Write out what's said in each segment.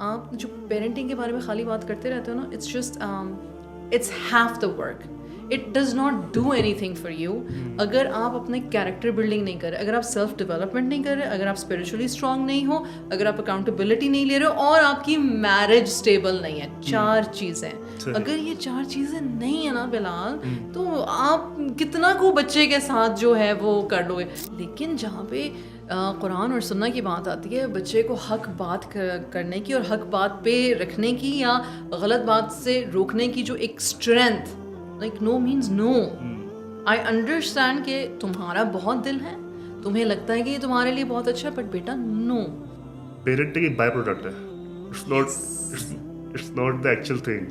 آپ جو پیرنٹنگ کے بارے میں خالی بات کرتے رہتے ہو نا, it's just it's half the work. It does not do anything for you اگر آپ اپنے کیریکٹر بلڈنگ نہیں کر رہے, اگر آپ سیلف ڈیولپمنٹ نہیں کر رہے, اگر آپ اسپرچولی اسٹرانگ نہیں ہو, اگر آپ اکاؤنٹیبلٹی نہیں لے رہے ہو, اور آپ کی میرج اسٹیبل نہیں ہے. 4 چیزیں, اگر یہ 4 چیزیں نہیں ہیں نا بلال, تو آپ کتنا کو بچے کے ساتھ جو ہے وہ کر لو گے. لیکن جہاں پہ قرآن اور سنہ کی بات آتی ہے, بچے کو حق بات کرنے کی اور حق بات پہ رکھنے کی یا غلط بات سے روکنے کی جو ایک strength, like no means no. I understand کہ تمہارا بہت دل ہے, تمہیں لگتا ہے کہ یہ تمہارے لیے بہت اچھا ہے, بٹ بیٹا نو. پیرنٹنگ ایک بائی پروڈکٹ ہے, it's not the actual thing.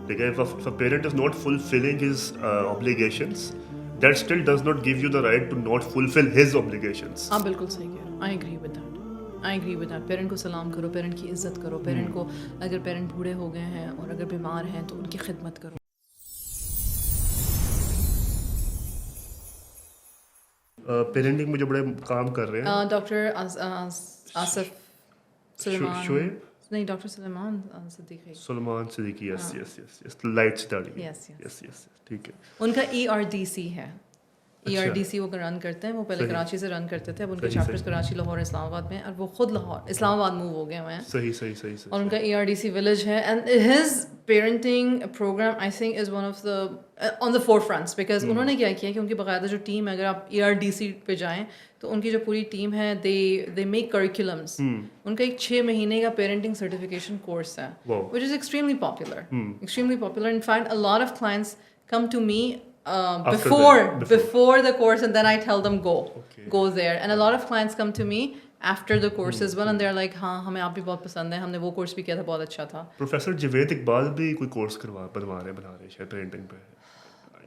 ٹھیک ہے, if a parent is not fulfilling his obligations, that still does not give you the right to not fulfill his obligations. آپ بالکل صحیح کہہ رہے ہیں. I agree with that, I agree with that. Parent کو سلام کرو, پیرنٹ کی عزت کرو, پیرنٹ کو اگر پیرنٹ بوڑھے ہو گئے ہیں اور اگر بیمار ہیں تو ان کی خدمت کرو. پیرنٹنگ میں جو بڑے کام کر رہے ہیں ڈاکٹر آصف سلیمان, شعیب نہیں ڈاکٹر سلیمان صدیقی, سلمان صدیقی, یس یس یس یس لائٹ سے داڑھی, یس یس یس ٹھیک ہے. ان کا ERDC ہے, ERDC وہ رن کرتے ہیں. وہ پہلے کراچی سے رن کرتے تھے, اب ان کے چیپٹرز کراچی, لاہور, اسلام آباد میں, اور وہ خود لاہور اسلام آباد موو ہو گئے ہوئے ہیں. صحیح صحیح صحیح صحیح. اور ان کا ERDC ولیج ہے, and his parenting programme I think is one of the on the forefronts, because انہوں نے کیا کیا کہ ان کی باقاعدہ جو ٹیم ہے, اگر آپ ERDC پہ جائیں تو ان کی جو پوری ٹیم ہے, دے میک کریکولمس. ان کا ایک 6 مہینے کا پیرنٹنگ سرٹیفکیشن کورس ہے, which is extremely popular, extremely popular. In fact, a lot of clients come to me before the course, and then I tell them go there. And a lot of clients come to me after the course as well, and they're like, ہاں ہمیں آپ بھی بہت پسند ہے, ہم نے وہ کورس بھی کیا تھا, بہت اچھا تھا. پروفیسر جاوید اقبال بھی کوئی کورس بنا رہے شاید پیرنٹنگ پہ.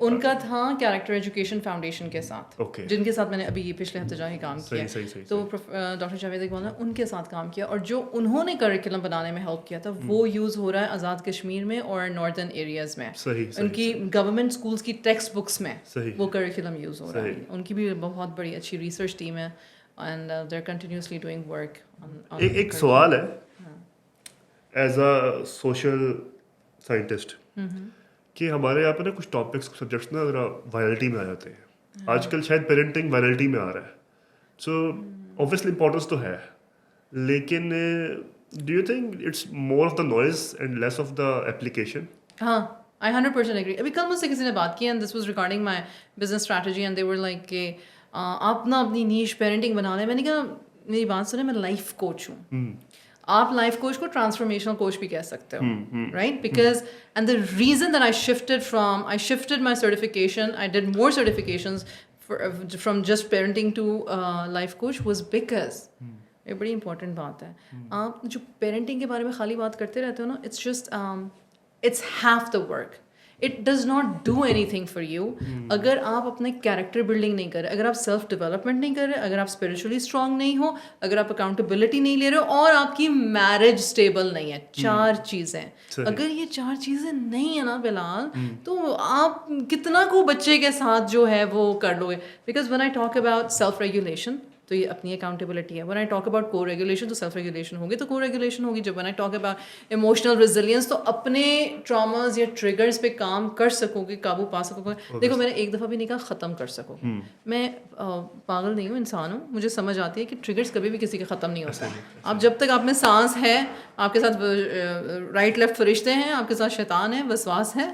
ان کا تھا کیریکٹر ایجوکیشن فاؤنڈیشن کے ساتھ, جن کے ساتھ میں نے ابھی یہ پچھلے ہفتے جا کے کام کیا. تو ڈاکٹر جاوید اقبال نے ان کے ساتھ کام کیا, اور جو انہوں نے کریکولم بنانے میں ہیلپ کیا تھا وہ یوز ہو رہا ہے آزاد کشمیر میں اور ناردرن ایریاز میں. ان کی گورنمنٹ اسکولس کی ٹیکسٹ بکس میں وہ کریکولم یوز ہو رہا ہے. ان کی بھی بہت بڑی اچھی ریسرچ ٹیم ہے, and they are continuously doing work. ایک سوال ہے ایز اے سوشل سائنٹسٹ کہ ہمارے یہاں پہ نا کچھ ٹاپکس سبجیکٹس نا ذرا وائرلٹی میں آ جاتے ہیں. آج کل شاید پیرنٹنگ وائرلٹی میں آ رہا ہے, سو اوبویسلی امپورٹنس تو ہے, لیکن do you think it's more of the noise and less of the application? ہاں, I 100% agree. ابھی کل مجھ سے کسی نے بات کی, and this was regarding my business strategy, and they were like کہ آپ نا اپنی نیش پیرنٹنگ بنا لیں. میں نے کہا میری بات سنیں, میں لائف کوچ ہوں. آپ لائف کوچ کو ٹرانسفارمیشنل کوچ بھی کہہ سکتے ہو, right? Because and the reason that I shifted my certification, I did more certifications from just parenting to life coach was because یہ بڑی امپورٹنٹ بات ہے. آپ جو پیرنٹنگ کے بارے میں خالی بات کرتے رہتے ہو نا, it's just it's half the work. It does not do anything for you اگر آپ اپنے کیریکٹر بلڈنگ نہیں کر رہے, اگر آپ سیلف ڈیولپمنٹ نہیں کر رہے, اگر آپ اسپرچولی اسٹرانگ نہیں ہو, اگر آپ اکاؤنٹیبلٹی نہیں لے رہے ہو, اور آپ کی میرج اسٹیبل نہیں ہے. 4 چیزیں, اگر یہ 4 چیزیں نہیں ہیں نا بلال, تو آپ کتنا کو بچے کے ساتھ جو ہے وہ کر لو گے. Because when I talk about self regulation, تو یہ اپنی اکاؤنٹیبلٹی ہے. when I talk about کو ریگولیشن, تو سیلف ریگولیشن ہوگی, تو کو ریگولیشن ہوگی. جب when I talk about emotional resilience, تو اپنے ٹراماز یا ٹریگرز پہ کام کر سکو گے, قابو پا سکو گے. دیکھو میں نے ایک دفعہ بھی نہیں کہا ختم کر سکو گے. میں پاگل نہیں ہوں, انسان ہوں, مجھے سمجھ آتی ہے کہ ٹریگرز کبھی بھی کسی کے ختم نہیں ہوتا. آپ جب تک آپ میں سانس ہے, آپ کے ساتھ رائٹ لیفٹ فرشتے ہیں, آپ کے ساتھ شیطان ہے, وسواس ہے,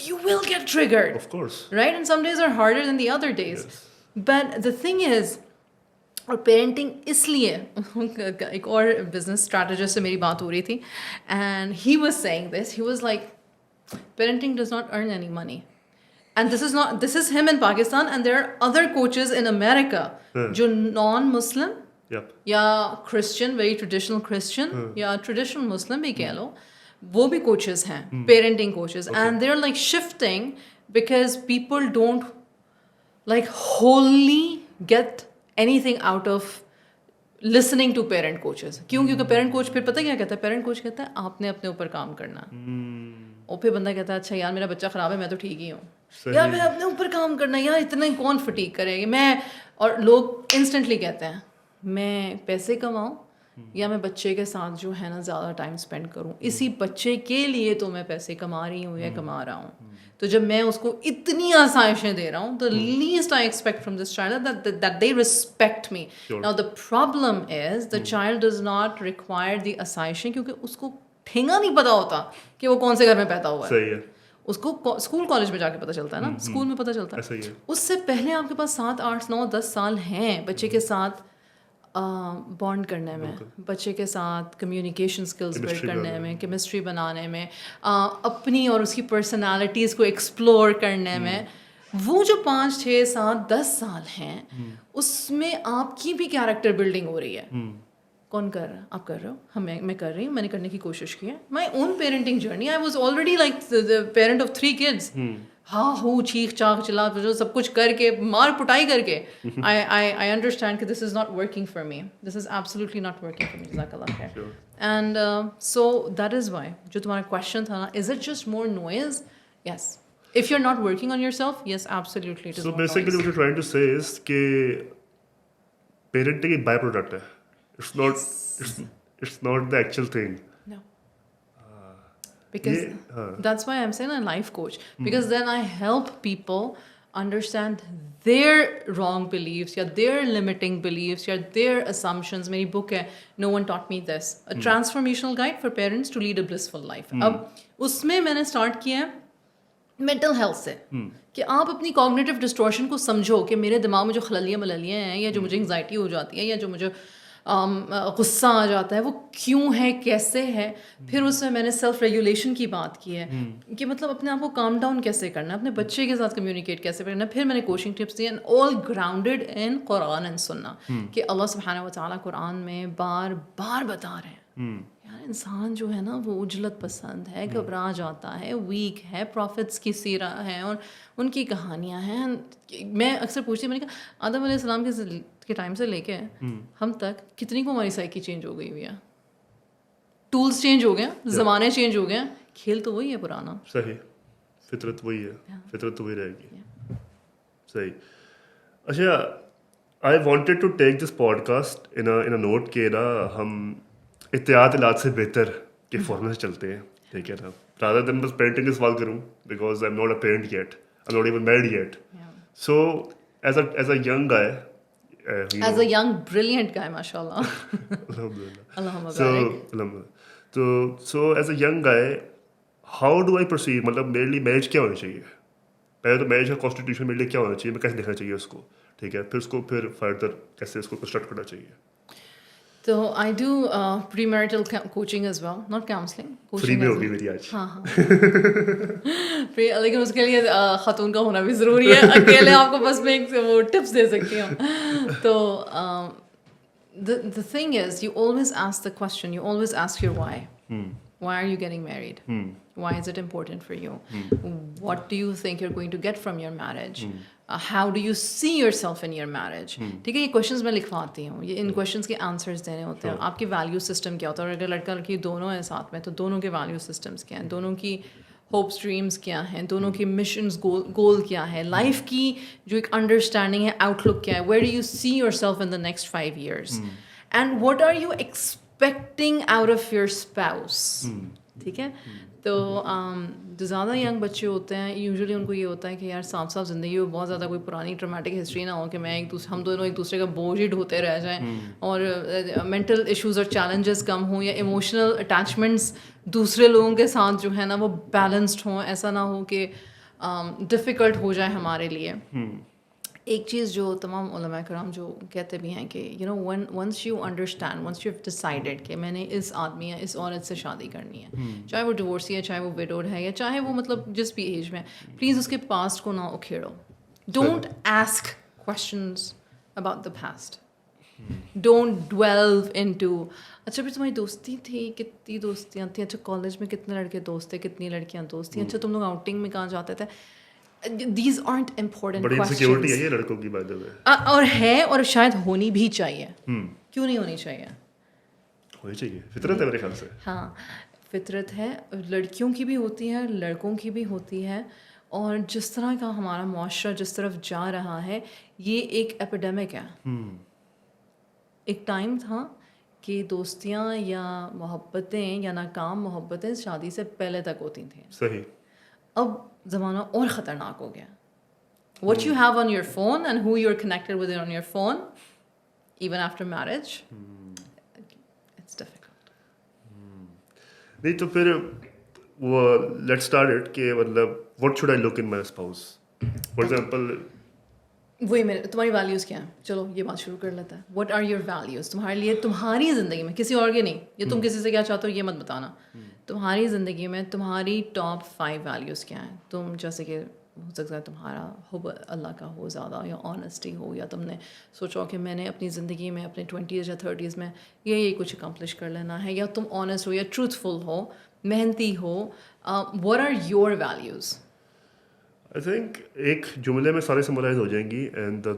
you will get triggered, of course, right? And some days are harder than the other days. But the thing is, اور پیرنٹنگ اس لیے, ایک اور بزنس اسٹریٹجسٹ سے میری بات ہو رہی تھی, and he was saying this, he was like parenting does not earn any money, and this is ہم in Pakistan, and there are other coaches in America جو نان مسلم یا کرسچن, ویری ٹریڈیشنل کرسچن یا traditional Muslim بھی کہہ لو, وہ بھی coaches ہیں, parenting coaches, and they are like shifting because people don't like wholly get anything out of listening to parent coaches. کیوں؟ کیونکہ پیرنٹ کوچ پھر پتہ کیا کہتا ہے, پیرنٹ کوچ کہتا ہے آپ نے اپنے اوپر کام کرنا, اور پھر بندہ کہتا ہے اچھا یار میرا بچہ خراب ہے, میں تو ٹھیک ہی ہوں, یار میں اپنے اوپر کام کرنا, یار اتنا کون فٹیک کرے گا میں. اور لوگ انسٹنٹلی کہتے ہیں میں پیسے کماؤں یا میں بچے کے ساتھ جو ہے نا زیادہ ٹائم اسپینڈ کروں, اسی بچے کے لیے تو میں پیسے کما رہی ہوں یا کما رہا ہوں. تو جب میں اس کو اتنی آسائشیں دے رہا ہوں, the least I expect from this child that they respect me. Now the problem is the child does not require the آسائشیں, کیونکہ اس کو ٹھینگا نہیں پتا ہوتا کہ وہ کون سے گھر میں پیدا ہوا ہے. صحیح ہے. اس کو اسکول کالج میں جا کے پتہ چلتا ہے نا, اسکول میں پتہ چلتا ہے. اس سے پہلے آپ کے پاس 7 8 9 10 سال ہیں بچے کے ساتھ بانڈ کرنے میں, بچے کے ساتھ کمیونیکیشن اسکلز بلڈ کرنے میں, کیمسٹری بنانے میں, اپنی اور اس کی پرسنالٹیز کو ایکسپلور کرنے میں. وہ جو 5 6 7 10 سال ہیں اس میں آپ کی بھی کیریکٹر بلڈنگ ہو رہی ہے. کون کر رہا ہے؟ آپ کر رہے ہو, میں کر رہی ہوں, میں نے کرنے کی کوشش کی ہے. My own parenting journey, I was already like the parent of 3 kids. ہاں ہو چیخ چاخ چلا سب کچھ کر کے مار پٹائی کر کے I understand کہ this is not working for me, this is absolutely not working for me. جزاک اللہ خیر. And so that is why جو تمہارا question تھا نا, is it just more noise? Yes. If you're not working on yourself, yes, absolutely it is So more basically noise. what you're trying to say is کہ parenting ایک by product ہے. It's not the actual thing. No. Because that's why I'm saying I'm a life coach, because then I help people understand their wrong beliefs یا their limiting beliefs یا their assumptions. میری book ہے No One Taught Me This, a transformational guide for parents to lead a blissful life. اب اس میں میں نے start کیا ہے مینٹل ہیلتھ سے, کہ آپ اپنی کوگنیٹو ڈسٹورشن کو سمجھو کہ میرے دماغ میں جو خللیاں مللیاں ہیں یا جو مجھے انگزائٹی ہو جاتی ہے یا جو مجھے غصہ آ جاتا ہے وہ کیوں ہے, کیسے ہے. پھر اس میں نے سیلف ریگولیشن کی بات کی ہے کہ مطلب اپنے آپ کو کام ڈاؤن کیسے کرنا ہے, اپنے بچے کے ساتھ کمیونیکیٹ کیسے کرنا ہے. پھر میں نے coaching tips the and all grounded in Quran and سنہ, کہ اللہ سبحانہ و تعالیٰ قرآن میں بار بار بتا رہے ہیں یار انسان جو ہے نا وہ عجلت پسند ہے, گھبرا جاتا ہے, ویک ہے. پروفٹس کی سیرہ ہے اور ان کی کہانیاں ہیں. میں اکثر پوچھتی ہوں, میں نے کہا آدم علیہ السلام کے ٹائم سے لے کے ہم تک کتنی کو ہماری سائیکی چینج ہو گئی ہوئی ہے, ٹولز چینج ہو گئے, زمانے چینج ہو گئے, کھیل تو وہی ہے پرانا. صحیح, فطرت وہی ہے, فطرت تو وہی رہے گی. صحیح. اچھا, I wanted to take this podcast in a note کہ نا ہم احتیاط علاج سے بہتر کے فارمول سے چلتے ہیں, ٹھیک ہے نا, رادر دین بس پیرنٹنگ کا سوال کروں, because I am not a parent yet, I am not even married yet. So as a young guy, as a young brilliant guy ماشاء اللہ, so as a young guy how do I proceed, مطلب میرے لیے marriage کیا ہونی چاہیے. پہلے تو میرج کا کانسٹیٹیوشن میرے لیے کیا ہونا چاہیے, میں کیسے دیکھنا چاہیے اس کو, ٹھیک ہے, پھر اس کو پھر فردر کیسے اس کو کنسٹرکٹ کرنا چاہیے. تو I do premarital coaching as well, not counselling, free میں ہوگی میری آج. ہاں ہاں, لیکن اس کے لیے خاتون کا ہونا بھی ضروری ہے, اکیلے آپ کو بس میں ایک وہ ٹپس دے سکتی ہوں. تو the thing is you always ask the question, you always ask your why. Why are you getting married? Why is it important for you? What do you think you're going to get from your marriage? How do you see yourself in your marriage? ٹھیک ہے, یہ questions میں لکھواتی ہوں, یہ ان questions کے answers دینے ہوتے ہیں. آپ کی ویلیو سسٹم کیا ہوتا ہے, اور اگر لڑکا لڑکی دونوں ہیں ساتھ میں تو دونوں کے ویلیو سسٹمس کیا ہیں, دونوں کی ہوپس ڈریمس کیا ہیں, دونوں کی مشنز گول کیا ہے, لائف کی جو ایک انڈرسٹینڈنگ ہے, آؤٹ لک کیا ہے, where do you see yourself in the next 5 years, and what are you expecting out of your spouse. ٹھیک ہے, تو جو زیادہ ینگ بچے ہوتے ہیں یوزلی ان کو یہ ہوتا ہے کہ یار صاف صاف زندگی میں بہت زیادہ کوئی پرانی ٹرامیٹک ہسٹری نہ ہو کہ میں ہم دونوں ایک دوسرے کا بوجھ ہی ڈھوتے رہ جائیں, اور مینٹل ایشوز اور چیلنجز کم ہوں, یا ایموشنل اٹیچمنٹس دوسرے لوگوں کے ساتھ جو ہے نا وہ بیلنسڈ ہوں, ایسا نہ ہو کہ ڈفیکلٹ ہو جائے ہمارے لیے. ایک چیز جو تمام علماء کرام جو کہتے بھی ہیں کہ you know once you understand, once you have decided کہ میں نے اس آدمی یا اس عورت سے شادی کرنی ہے, چاہے وہ ڈیورسی ہے, چاہے وہ ویڈوڈ ہے, یا چاہے وہ مطلب جس بھی ایج میں, پلیز اس کے پاسٹ کو نہ اکھیڑو. Don't ask questions about the past, don't dwell into اچھا پھر تمہاری دوستی تھی, کتنی دوستیاں تھیں, اچھا کالج میں کتنے لڑکے دوست تھے, کتنی لڑکیاں دوست تھیں, اچھا تم لوگ آؤٹنگ میں کہاں جاتے تھے. These aren't important بڑی questions. انسیکیورٹی ہے یہ لڑکوں کی بات ہے, اور ہے, اور شاید ہونی بھی چاہیے. کیوں نہیں ہونی چاہیے, ہونی چاہیے, فطرت ہے میرے خیال سے. ہاں فطرت ہے, لڑکیوں کی بھی ہوتی ہے, لڑکوں کی بھی ہوتی ہے. اور جس طرح کا ہمارا معاشرہ جس طرف جا رہا ہے یہ ایک ایپیڈیمک ہے. ایک ٹائم تھا کہ دوستیاں یا محبتیں یا ناکام محبتیں شادی سے پہلے تک ہوتی تھیں. صحیح. اب زمانہ اور خطرناک ہو گیا. What you have on your phone and who you're connected with on your phone, even after marriage, it's difficult. نہیں تو پھر وہ لیٹ اسٹارٹ اٹ کہ مطلب what should I look in my spouse. For example وہی میرے تمہاری values کیا ہیں. چلو یہ بات شروع کر لیتا ہے. واٹ آر یور ویلیوز تمہارے لیے تمہاری زندگی میں, کسی اور کے نہیں. یہ تم کسی سے کیا چاہتے ہو یہ مت بتانا. تمہاری زندگی میں تمہاری ٹاپ 5 ویلیوز کیا ہیں. تم جیسے کہ ہو سکتا ہے تمہارا حب اللہ کا ہو زیادہ, یا آنیسٹی ہو, یا تم نے سوچا کہ میں نے اپنی زندگی میں اپنے 20s یا 30s میں یہ کچھ اکمپلش کر لینا ہے, یا تم آنیسٹ ہو یا ٹروتھفل ہو, محنتی ہو. What are your values? I think ایک جملے میں سارے سمرائز ہو جائیں گی, and the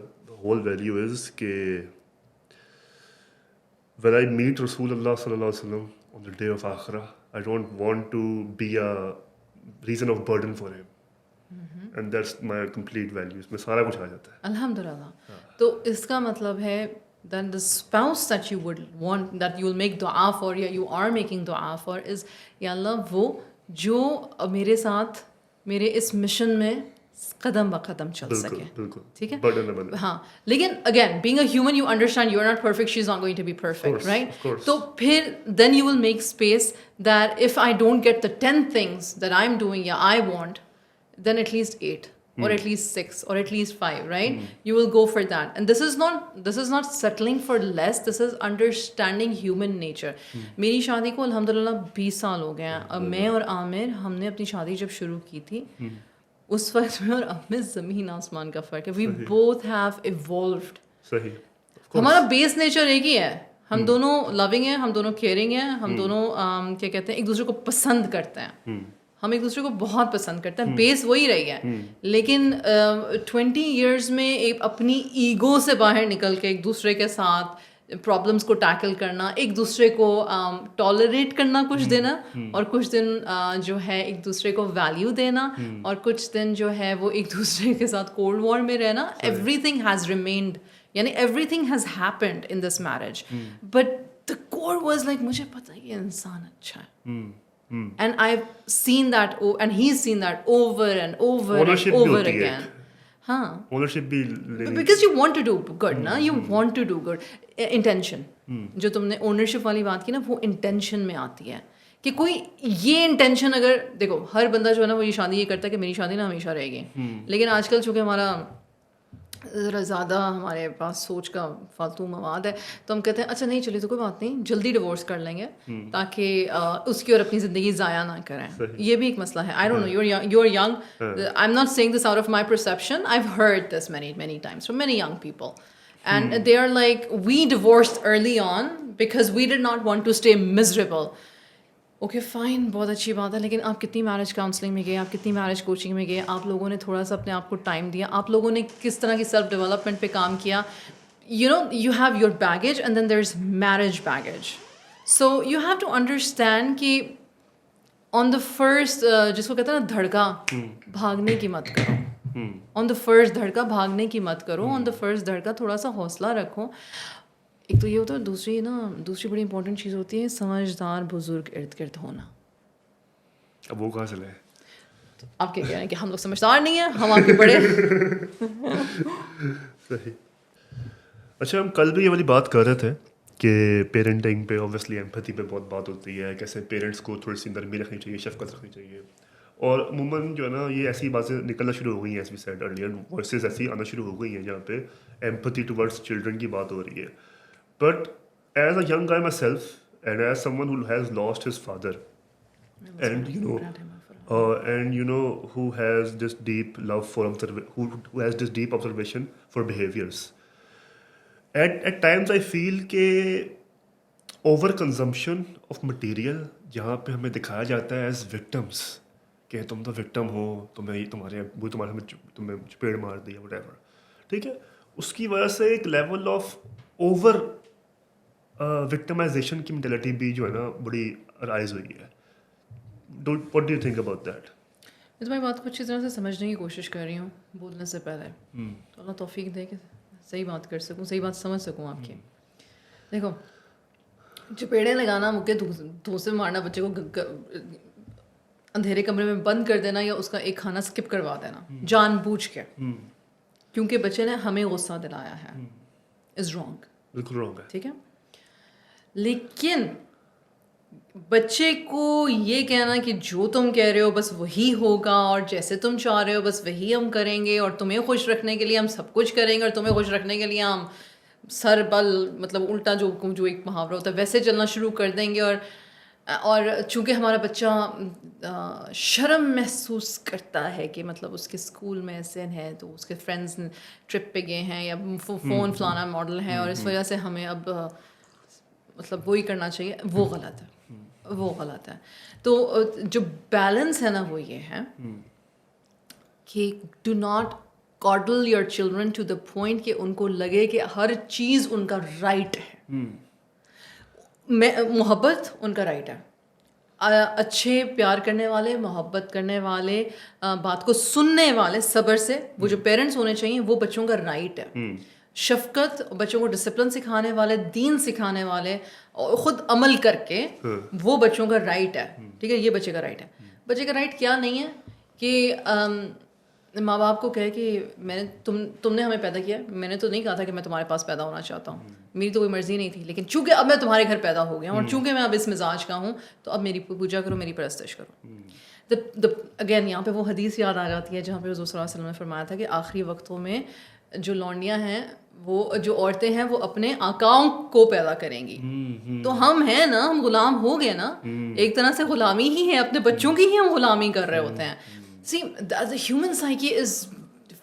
whole value is کہ when I meet رسول اللہ صلی اللہ علیہ وسلم on the day of آخرہ, I don't want to be a reason of burden for him. And that's my complete values. میں سارا کچھ آ جاتا ہے. الحمد للہ. تو اس کا مطلب ہے then the spouse that you would want, that you will make dua for, یا you are making dua for, is یا اللہ وہ جو میرے ساتھ میرے اس مشن میں قدم بقدم چل سکے. ٹھیک ہے. ہاں, لیکن again being a human you understand you are not perfect, she is not going to be perfect, right? تو پھر then you will make space that if I don't get the 10 things that I'm doing یا I want, then at least 8 or at least 6 or at least 5, right? You will go for that. And this is not settling for less, this is understanding human nature. میری شادی کو الحمدللہ 20 سال ہو گئے ہیں. اب میں اور عامر ہم نے اپنی شادی جب شروع کی تھی, اس وقت میں اور اب میں زمین آسمان کا فرق ہے. We both have evolved. صحیح. ہمارا بیس نیچر ایک ہی ہے. ہم دونوں لونگ ہیں, ہم دونوں کیئرنگ ہیں, ہم دونوں کیا کہتے ہیں ایک دوسرے کو پسند کرتے ہیں. ہم ایک دوسرے کو بہت پسند کرتے ہیں. بیس وہی رہی ہے. لیکن 20 ایئرس میں ایک اپنی ایگو سے باہر نکل کے ایک دوسرے کے ساتھ پرابلمس کو ٹیکل کرنا, ایک دوسرے کو ٹالریٹ کرنا کچھ دن, اور کچھ دن جو ہے ایک دوسرے کو ویلیو دینا, اور کچھ دن جو ہے وہ ایک دوسرے کے ساتھ کولڈ وار میں رہنا. ایوری تھنگ ہیز ریمینڈ, یعنی everything has happened in this marriage, but the core was like مجھے پتہ ہے یہ انسان اچھا ہے. And I've seen that, and he's seen that over and over and over again. ہاں, ownership بھی because you want to do good نا, you want to do good. Intention, جو تم نے اونرشپ والی بات کی نا, وہ انٹینشن میں آتی ہے. کہ کوئی یہ انٹینشن اگر دیکھو, ہر بندہ جو ہے نا وہ یہ شادی یہ کرتا ہے کہ میری شادی نا ہمیشہ رہے گی. لیکن آج کل چونکہ ہمارا ذرا زیادہ ہمارے پاس سوچ کا فالتو مواد ہے, تو ہم کہتے ہیں اچھا نہیں چلیے تو کوئی بات نہیں, جلدی ڈیورس کر لیں گے تاکہ اس کی اور اپنی زندگی ضائع نہ کریں. یہ بھی ایک مسئلہ ہے. I don't know, you are young, I am not seeing this out of my perception, I have heard this many times from many young people, and they are like, we divorced early on because we did not want to stay miserable. Okay fine, بہت اچھی بات ہے, لیکن آپ کتنی marriage counselling میں گئے, آپ کتنی میرج کوچنگ میں گئے, آپ لوگوں نے تھوڑا سا اپنے آپ کو ٹائم دیا, آپ لوگوں نے کس طرح کی سیلف ڈیولپمنٹ پہ کام کیا. You know you have your baggage and then there is marriage baggage. So you have to understand کہ آن دا فرسٹ, جس کو کہتے ہیں نا دھڑکا, بھاگنے کی مت کرو. آن دا فرسٹ دھڑکا بھاگنے کی مت کرو. آن دا فرسٹ دھڑکا تھوڑا سا حوصلہ رکھو. ایک تو یہ ہوتا ہے, دوسری بڑی امپورٹنٹ چیز ہوتی ہے سمجھدار بزرگ ارد گرد ہونا. اب وہ کہاں سے لائے؟ آپ کیا کہہ رہے ہیں کہ ہم لوگ سمجھدار نہیں ہیں, ہم آپ کے بڑے. صحیح. اچھا, ہم کل بھی یہ والی بات کر رہے تھے کہ پیرنٹنگ پہ اوبیسلی ایمپتھی پہ بہت بات ہوتی ہے, کیسے پیرنٹس کو تھوڑی سی نرمی رکھنی چاہیے, شفقت رکھنی چاہیے. اور عموماً جو ہے نا یہ ایسی باتیں نکلنا شروع ہو گئی ہیں, as we said earlier, voices ایسی آنا شروع ہو گئی ہیں جہاں پہ ایمپتھی ٹورڈس چلڈرن کی بات ہو رہی ہے. But as a young guy myself, and as someone who has lost his father, and you know who has this deep love for who has this deep observation for behaviors, at times I feel کہ over consumption of material جہاں پہ ہمیں دکھایا جاتا ہے as victims کہ تم تو وکٹم ہو, تمہیں چپیڑ مار دی وٹ ایور, ٹھیک ہے, اس کی وجہ سے ایک لیول آف اوور وکٹمائزیشن کی مینٹیلٹی بھی جو ہے نا بڑی رائز ہوئی ہے. What do you think about that? میں تمہاری بات کو اچھی طرح سے سمجھنے کی کوشش کر رہی ہوں بولنے سے پہلے, تو اللہ توفیق دے کہ صحیح بات کر سکوں, صحیح بات سمجھ سکوں آپ کی. دیکھو, चपेड़े लगाना, मुक्के धो से मारना, बच्चे को अंधेरे कमरे में बंद कर देना या उसका एक खाना स्किप करवा देना जानबूझ के, क्योंकि बच्चे ने हमें गुस्सा दिलाया है, इज रॉन्ग, बिल्कुल रॉन्ग है। ठीक है। लेकिन बच्चे को ये कहना कि जो तुम कह रहे हो बस वही होगा और जैसे तुम चाह रहे हो बस वही हम करेंगे और तुम्हें खुश रखने के लिए हम सब कुछ करेंगे और तुम्हें खुश रखने के लिए हम सर बल मतलब उल्टा जो एक मुहावरा होता है वैसे चलना शुरू कर देंगे, और चूंकि हमारा बच्चा शर्म महसूस करता है कि मतलब उसके स्कूल में ऐसे है तो उसके फ्रेंड्स ट्रिप पे गए हैं या फ़ोन फलाना मॉडल है और इस वजह से हमें अब मतलब वही करना चाहिए, वो गलत है, वो गलत है। तो जो बैलेंस है ना वो ये है कि do not coddle your children to the point कि उनको लगे कि हर चीज़ उनका राइट है। मोहब्बत उनका राइट है, अच्छे प्यार करने वाले, मोहब्बत करने वाले, बात को सुनने वाले, सब्र से वो जो पेरेंट्स होने चाहिए वो बच्चों का राइट है। शफकत, बच्चों को डिसिप्लिन सिखाने वाले, दीन सिखाने वाले और ख़ुद अमल करके वो बच्चों का राइट है, ठीक है, ये बच्चे का राइट है। बच्चे का राइट क्या नहीं है कि माँ बाप को कहे कि तुमने हमें पैदा किया, मैंने तो नहीं कहा था कि मैं तुम्हारे पास पैदा होना चाहता हूँ, मेरी तो कोई मर्ज़ी नहीं थी, लेकिन चूंकि अब मैं तुम्हारे घर पैदा हो गया हूँ और चूंकि मैं अब इस मिजाज का हूँ तो अब मेरी पूजा करो, मेरी परस्तिश करो। अगेन यहाँ पे वो हदीस याद आ जाती है जहाँ पे हुज़ूर सल्लल्लाहु अलैहि वसल्लम ने फरमाया था कि आखिरी वक्तों में जो लौंडियाँ हैं, वो जो औरतें हैं वो अपने आकाओं को पैदा करेंगी। तो हम हैं ना, हम गुलाम हो गए ना, एक तरह से गुलामी ही है, अपने बच्चों की ही हम गुलामी कर रहे होते हैं। See, the human psyche is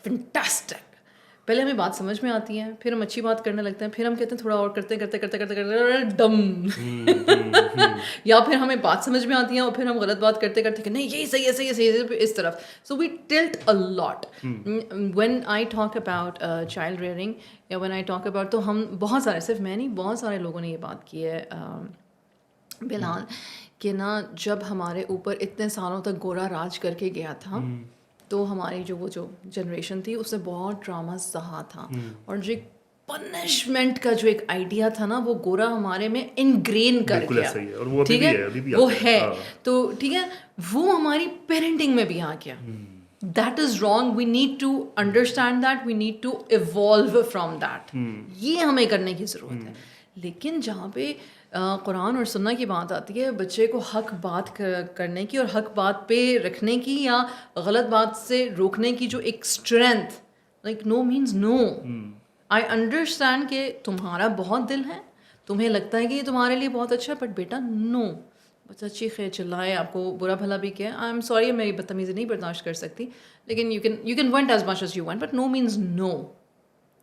fantastic. पहले हमें बात समझ में आती है, फिर हम अच्छी बात करने लगते हैं, फिर हम कहते हैं थोड़ा और करते डम या फिर हमें बात समझ में आती है और फिर हम गलत बात करते कि नहीं यही सही है, सही है, सही है, इस तरफ। So we tilt a lot when I talk about child rearing या व्हेन आई टॉक अबाउट, तो हम बहुत सारे, सिर्फ मैं नहीं, बहुत सारे लोगों ने ये बात की है बिलाल, कि ना जब हमारे ऊपर इतने सालों तक गोरा राज करके गया था तो हमारी जो जनरेशन थी उसने बहुत ड्रामा सहा था, और जो एक पनिशमेंट का जो एक आइडिया था ना वो गोरा हमारे में इनग्रेन कर गया, ठीक है, वो है। तो ठीक है, वो हमारी पेरेंटिंग में भी आ गया। That is wrong, we need to understand that, we need to evolve from that, ये हमें करने की ज़रूरत है। लेकिन जहाँ पे कुरान और सुन्ना की बात आती है बच्चे को हक बात करने की और हक बात पे रखने की या गलत बात से रोकने की जो एक strength, like no means no. I understand कि तुम्हारा बहुत दिल है, तुम्हें लगता है कि ये तुम्हारे लिए बहुत अच्छा है, बट बेटा नो, बच्चा चीखे चिल्लाए, आपको बुरा भला भी कहे, आई एम सॉरी, मेरी बदतमीज़ी नहीं बर्दाश्त कर सकती, लेकिन you can want as much as you want, but no means no,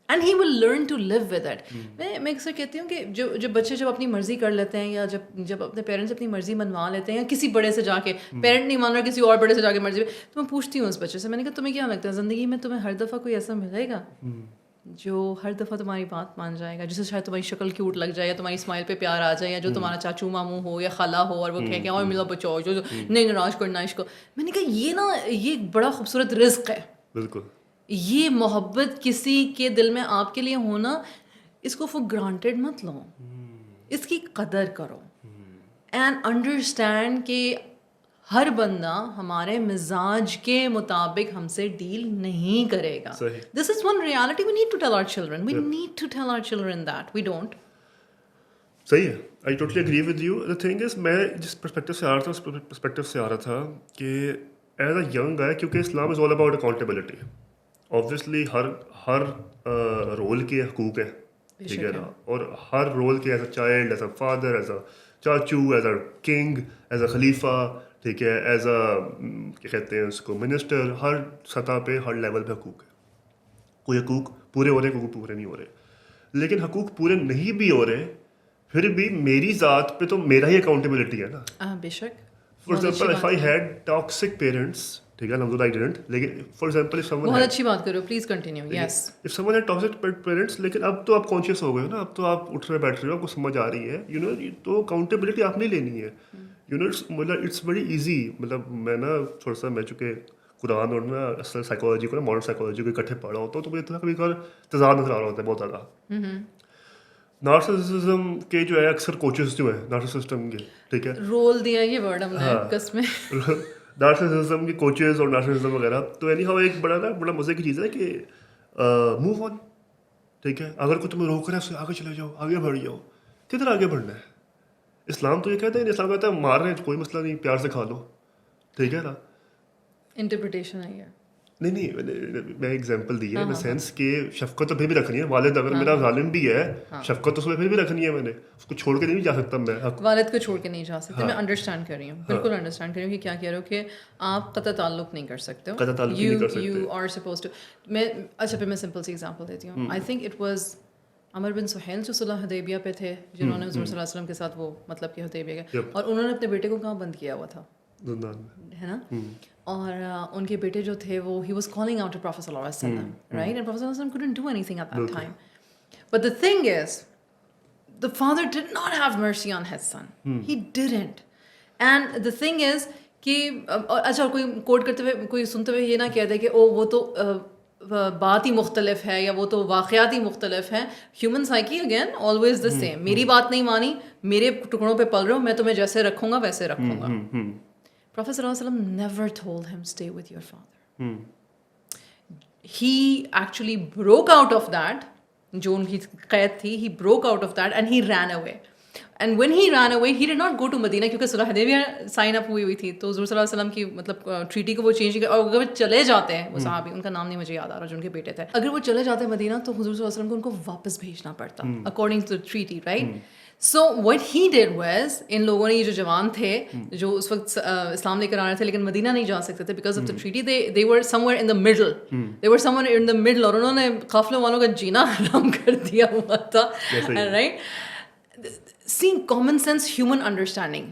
and he will learn to live with it. मैं अक्सर कहती हूँ कि जो बच्चे जब अपनी मर्ज़ी कर लेते हैं या जब अपने पेरेंट्स अपनी मर्ज़ी मनवा लेते हैं या किसी बड़े से जाके, पेरेंट नहीं मान रहा किसी और बड़े से जाके मर्ज़ी, तो मैं पूछती हूँ उस बच्चे से, मैंने कहा तुम्हें क्या लगता है ज़िंदगी में तुम्हें हर दफ़ा कोई ऐसा मिलेगा जो हर दफ़ा तुम्हारी बात मान जाएगा, जिससे शायद तुम्हारी शक्ल क्यूट लग जाए या तुम्हारी स्माइल पे प्यार आ जाए, या जो तुम्हारा चाचू मामू हो या खाला हो और वो कहे कि और मिला बचाओ जो नहीं नाराज़ करना इसको। मैंने कहा ये ना, ये एक बड़ा खूबसूरत रिज़्क़ है, बिल्कुल, ये मोहब्बत किसी के दिल में आपके लिए होना, इसको फॉर ग्रांटेड मत लो, इसकी कदर करो एंड अंडरस्टैंड कि हर बंदा हमारे मिजाज के मुताबिक हमसे डील नहीं करेगा। This is one reality we need to tell our children, we need to tell our children that we don't. सही है, I totally agree with you. The thing is, मैं जिस पर्सपेक्टिव से आ रहा था उस पर्सपेक्टिव से आ रहा था कि एज अ यंग गाय, क्योंकि Islam is all about accountability, obviously हर रोल के हकूक़ है, ठीक है ना, और हर रोल के as a child, as a father, as a चाचू, as a king, as a खलीफा, ठीक है, एज अ क्या कहते हैं उसको, मिनिस्टर, हर सतह पे हर लेवल पे हकूक़ है। कोई हकूक़ पूरे हो रहे, कोई पूरे नहीं हो रहे, लेकिन हकूक़ पूरे नहीं भी हो रहे फिर भी मेरी ज़ात पे तो मेरा ही अकाउंटेबिलिटी है ना। बेशक, for example if I had toxic parents, ठीक है, I didn't, लेकिन फॉर एग्जाम्पल इफ समवन, बहुत अच्छी बात कर रहे हो, please continue. Yes, if someone had toxic parents, लेकिन अब तो आप कॉन्शियस हो गए हो ना, अब तो आप उठ रहे बैठ रहे हो, आपको समझ आ रही है, यू नो, तो अकाउंटेबिलिटी आपने लेनी है, यू नो, मतलब इट्स वेरी ईजी। मतलब मैं ना थोड़ा सा, मैं चूँकि कुरान और ना असल साइकोलॉजी को ना, मॉडर्न साइकोलॉजी को इकट्ठे पढ़ा होता हूँ, तो मुझे कभी कभार तजाद नजर आ रहा होता है बहुत ज़्यादा। नार्सिसिज्म के जो है अक्सर कोचेस जो है नार्सिसिज्म के, ठीक है, रोल दिया ये वर्ड हमने हाँ। कस में नार्सिसिज्म के कोचेस और नार्सिसिज्म वगैरह, तो एनी हाउ एक बड़ा मजे की चीज़ है कि मूव ऑन, ठीक है, अगर कोई तुम्हें रोक रहा है उससे आगे चले जाओ, आगे बढ़ जाओ, किधर आगे बढ़ना है? इस्लाम तो ये कहता है, इस्लाम कहता है मार रहे हैं कोई मसला नहीं, प्यार से खा लो, ठीक है ना? इंटरप्रिटेशन है ये। नहीं मैं एग्जांपल दी है इन सेंस कि शफकत तो फिर भी रखनी है, वालिद अगर मेरा जालिम भी है, शफकत तो उसमें फिर भी रखनी है, मैंने उसको छोड़ के नहीं जा सकता मैं। वालिद को छोड़ के नहीं जा सकते। मैं अंडरस्टैंड कर रही हूँ, बिल्कुल अंडरस्टैंड कर रही हूँ कि क्या कह रहे हो कि आप कतई ताल्लुक नहीं कर सकते हो, कतई ताल्लुक नहीं कर सकते। You are supposed to. मैं अच्छा फिर मैं सिंपल सी एग्जांपल देती हूँ। I think it was Amr bin Suhail जो सुलह हुदैबिया पे थे, जिन्होंने हुज़ूर सल्लल्लाहु अलैहि वसल्लम के साथ वो मतलब कि हुदैबिया गए, और उन्होंने अपने बेटे को कहाँ बंद किया हुआ था, है ना? और उनके बेटे जो थे वो ही was calling out to prophet सल्लल्लाहु अलैहि वसल्लम, राइट? एंड प्रॉफेट सल्लल्लाहु अलैहि वसल्लम couldn't do anything at that time. But the thing is, the father did not have mercy on his son. He didn't. And the thing is कि अच्छा कोई coat करते हुए, कोई सुनते हुए ये ना कह दे कि ओ वो तो बात ही मुख्तलिफ है या वो तो वाक़यात ही मुख्तलिफ हैं। Human psyche again always the same. मेरी बात नहीं मानी, मेरे टुकड़ों पे पल रहे हो, मैं तुम्हें जैसे रखूँगा वैसे रखूँगा। Prophet sallallahu alaihi wasallam never told him stay with your father. He actually broke out of that. जो उनकी क़ैद थी, he broke out of that and he ran away. And when he ran away, he did not go to Medina क्योंकि सुलह Hudaibiya sign up हुई थी, तो हुज़ूर सल्लल्लाहु अलैहि वसल्लम की मतलब ट्रीटी को वो चेंज किया। और अगर वो चले जाते हैं, वो सहाबी, उनका नाम नहीं मुझे याद आ रहा, जो उनके बेटे थे, अगर वो चले जाते मदीना तो हुज़ूर सल्लल्लाहु अलैहि वसल्लम को उनको वापस भेजना पड़ता according to the treaty, right? So what he did was, इन लोगों ने, ये जो जवान थे जो उस वक्त इस्लाम लेकर आ रहे थे लेकिन मदीना नहीं जा सकते थे because of the treaty, they were somewhere in the middle, they were somewhere in the middle, और उन्होंने काफिलों वालों का जीना हराम कर दिया हुआ था, right? Seeing common sense, human understanding.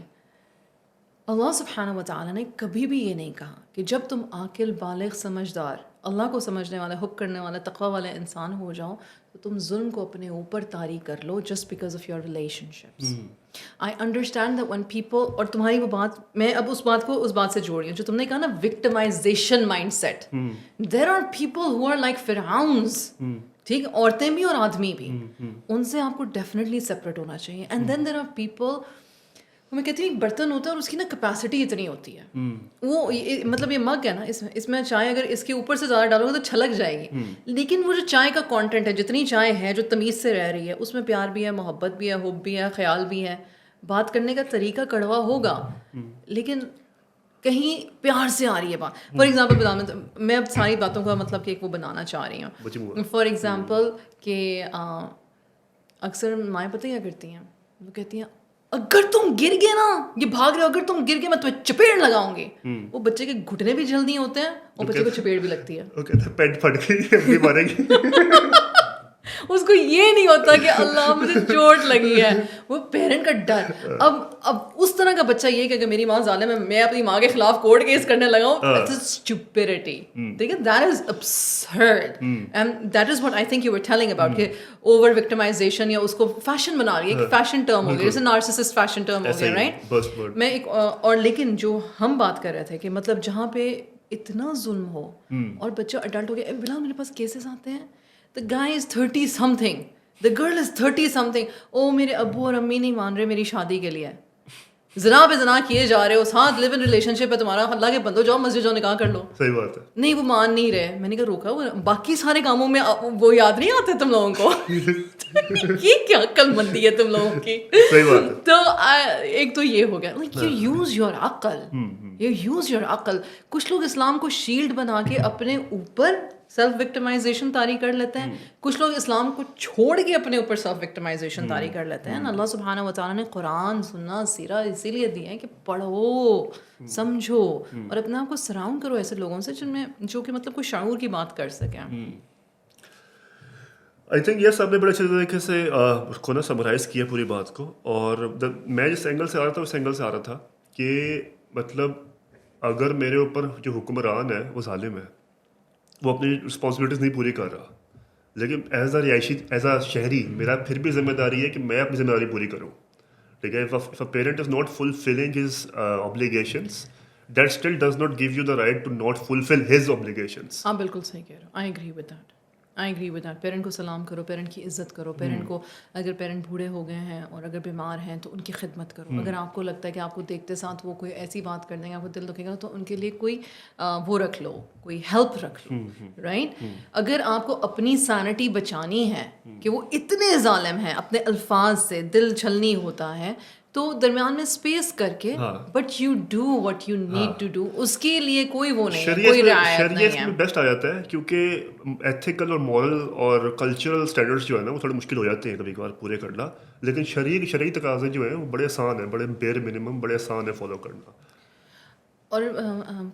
अल्लाह सुब्हानहू व तआला ने कभी भी ये नहीं कहा कि जब तुम आकिल, बालिग, समझदार, अल्लाह को समझने वाले, हुब करने वाले, तक़वा वाले इंसान हो जाओ तो तुम जुल्म को अपने ऊपर तारी कर लो just because of your relationships. I understand that when people, और तुम्हारी वो बात, मैं अब उस बात को उस बात से जोड़ रही हूँ जो तुमने कहा ना, victimization mindset. There are people who are like Fir'auns. ठीक, औरतें भी और आदमी भी, उनसे आपको डेफिनेटली सेपरेट होना चाहिए। And then there are people, मैं कहती हूँ एक बर्तन होता है और उसकी ना कैपेसिटी इतनी होती है, वो मतलब ये मग है ना, इसमें चाय अगर इसके ऊपर से ज़्यादा डालोगे तो छलक जाएगी, लेकिन वो जो चाय का कंटेंट है, जितनी चाय है जो तमीज़ से रह रही है, उसमें प्यार भी है, मोहब्बत भी है, हुब भी है, ख्याल भी है, बात करने का तरीका कड़वा होगा लेकिन कहीं प्यार से आ रही है बात। फॉर एग्जाम्पल मैं अब सारी बातों का मतलब कि एक वो बनाना चाह रही हूँ। फॉर एग्जाम्पल कि अक्सर माएँ पता क्या करती हैं, वो कहती हैं अगर तुम गिर गए ना, ये भाग रहे हो, अगर तुम गिर गए मैं तुम्हें चपेट लगाऊंगी। वो बच्चे के घुटने भी जल्दी होते हैं और बच्चे को चपेट भी लगती है, पेट फट गई मारेगी। उसको ये नहीं होता कि अल्लाह मुझे चोट लगी है, वो पेरेंट का डर। अब उस तरह का बच्चा ये कि अगर मेरी माँ जालिम है, मैं अपनी माँ के खिलाफ कोर्ट केस करने लगा हूँ, दैट्स स्टुपिडिटी, ठीक है, that is absurd and that is what I think you were telling about कि ओवर विक्टिमाइजेशन या उसको फैशन बना रही है, एक फैशन टर्म हो गया, जैसे नार्सिसिस्ट फैशन टर्म हो गया, राइट? मैं एक और लेकिन जो हम बात कर रहे थे कि मतलब जहाँ पे इतना जुल्म हो और बच्चा अडल्ट हो गया, बिल्कुल मेरे पास केसेस आते हैं, the guy is 30 something, the girl is 30 something, ओ मेरे अब्बू और अम्मी नहीं मान रहे मेरी शादी के लिए, जना पे जना किए जा रहे हो, साथ लिव इन रिलेशनशिप है तुम्हारा, अल्लाह के बंदो जाओ मस्जिद जाओ निकाह कर लो। सही बात है। नहीं वो मान नहीं रहे। मैंने कहा रोका, वो बाकी सारे कामों में वो याद नहीं आते तुम लोगों को? ये क्या अक्लमंदी है तुम लोगों की? सही बात है। तो एक तो ये हो गया, लाइक यू यूज योर अक्ल, यू यूज योर अक्ल। कुछ लोग इस्लाम को शील्ड बना के अपने ऊपर सेल्फ विक्टिमाइजेशन तारी कर लेते हैं, कुछ लोग इस्लाम को छोड़ के अपने ऊपर सेल्फ विक्टिमाइजेशन तारी कर लेते हैं। अल्लाह सुब्हानहू व तआला ने कुरान, सुन्ना, सीरा इसीलिए दिए हैं कि पढ़ो, समझो और अपने आप को सराउंड करो ऐसे लोगों से जिनमें जो कि मतलब कोई शऊर की बात कर सकें। आई थिंक यस, आपने बड़े अच्छे तरीके से उसको ना समराइज़ किया पूरी बात को। और मैं जिस एंगल से आ रहा था उस एंगल से आ रहा था कि मतलब अगर मेरे ऊपर जो हुक्मरान है वो जालिम है, वो अपनी रिस्पॉन्सिबिलिटीज़ नहीं पूरी कर रहा, लेकिन एज अ रिहायशी, एज अ शहरी, मेरा फिर भी जिम्मेदारी है कि मैं अपनी जिम्मेदारी पूरी करूँ, ठीक है? If a parent is not fulfilling his obligations, that still does not give you the right to not fulfil his obligations. आप बिल्कुल सही कह रहे हो, I agree with that. I agree with that. Parent को सलाम करो, पेरेंट की इज़्ज़त करो, पेरेंट को अगर पेरेंट बूढ़े हो गए हैं और अगर बीमार हैं तो उनकी खिदमत करो. अगर आपको लगता है कि आपको देखते साथ वो कोई ऐसी बात कर देंगे आपको दिल दुखेगा तो उनके लिए कोई वो रख लो, कोई हेल्प रख लो, राइट. अगर आपको अपनी सैनिटी बचानी है कि वो इतने जालिम हैं, अपने अल्फाज से दिल छलनी होता है, तो दरमियान में स्पेस करके but you do what you need to do. उसके लिए कोई वो नहीं है, कोई रियायत नहीं है. में बेस्ट आ जाता है क्योंकि एथिकल और मॉरल और कल्चरल स्टैंडर्ड्स जो है ना वो थोड़े मुश्किल हो जाते हैं कभी कभार पूरे करना, लेकिन शरई तकाज़े जो है वो बड़े आसान है, बड़े बेयर मिनिमम बड़े आसान है फॉलो करना. और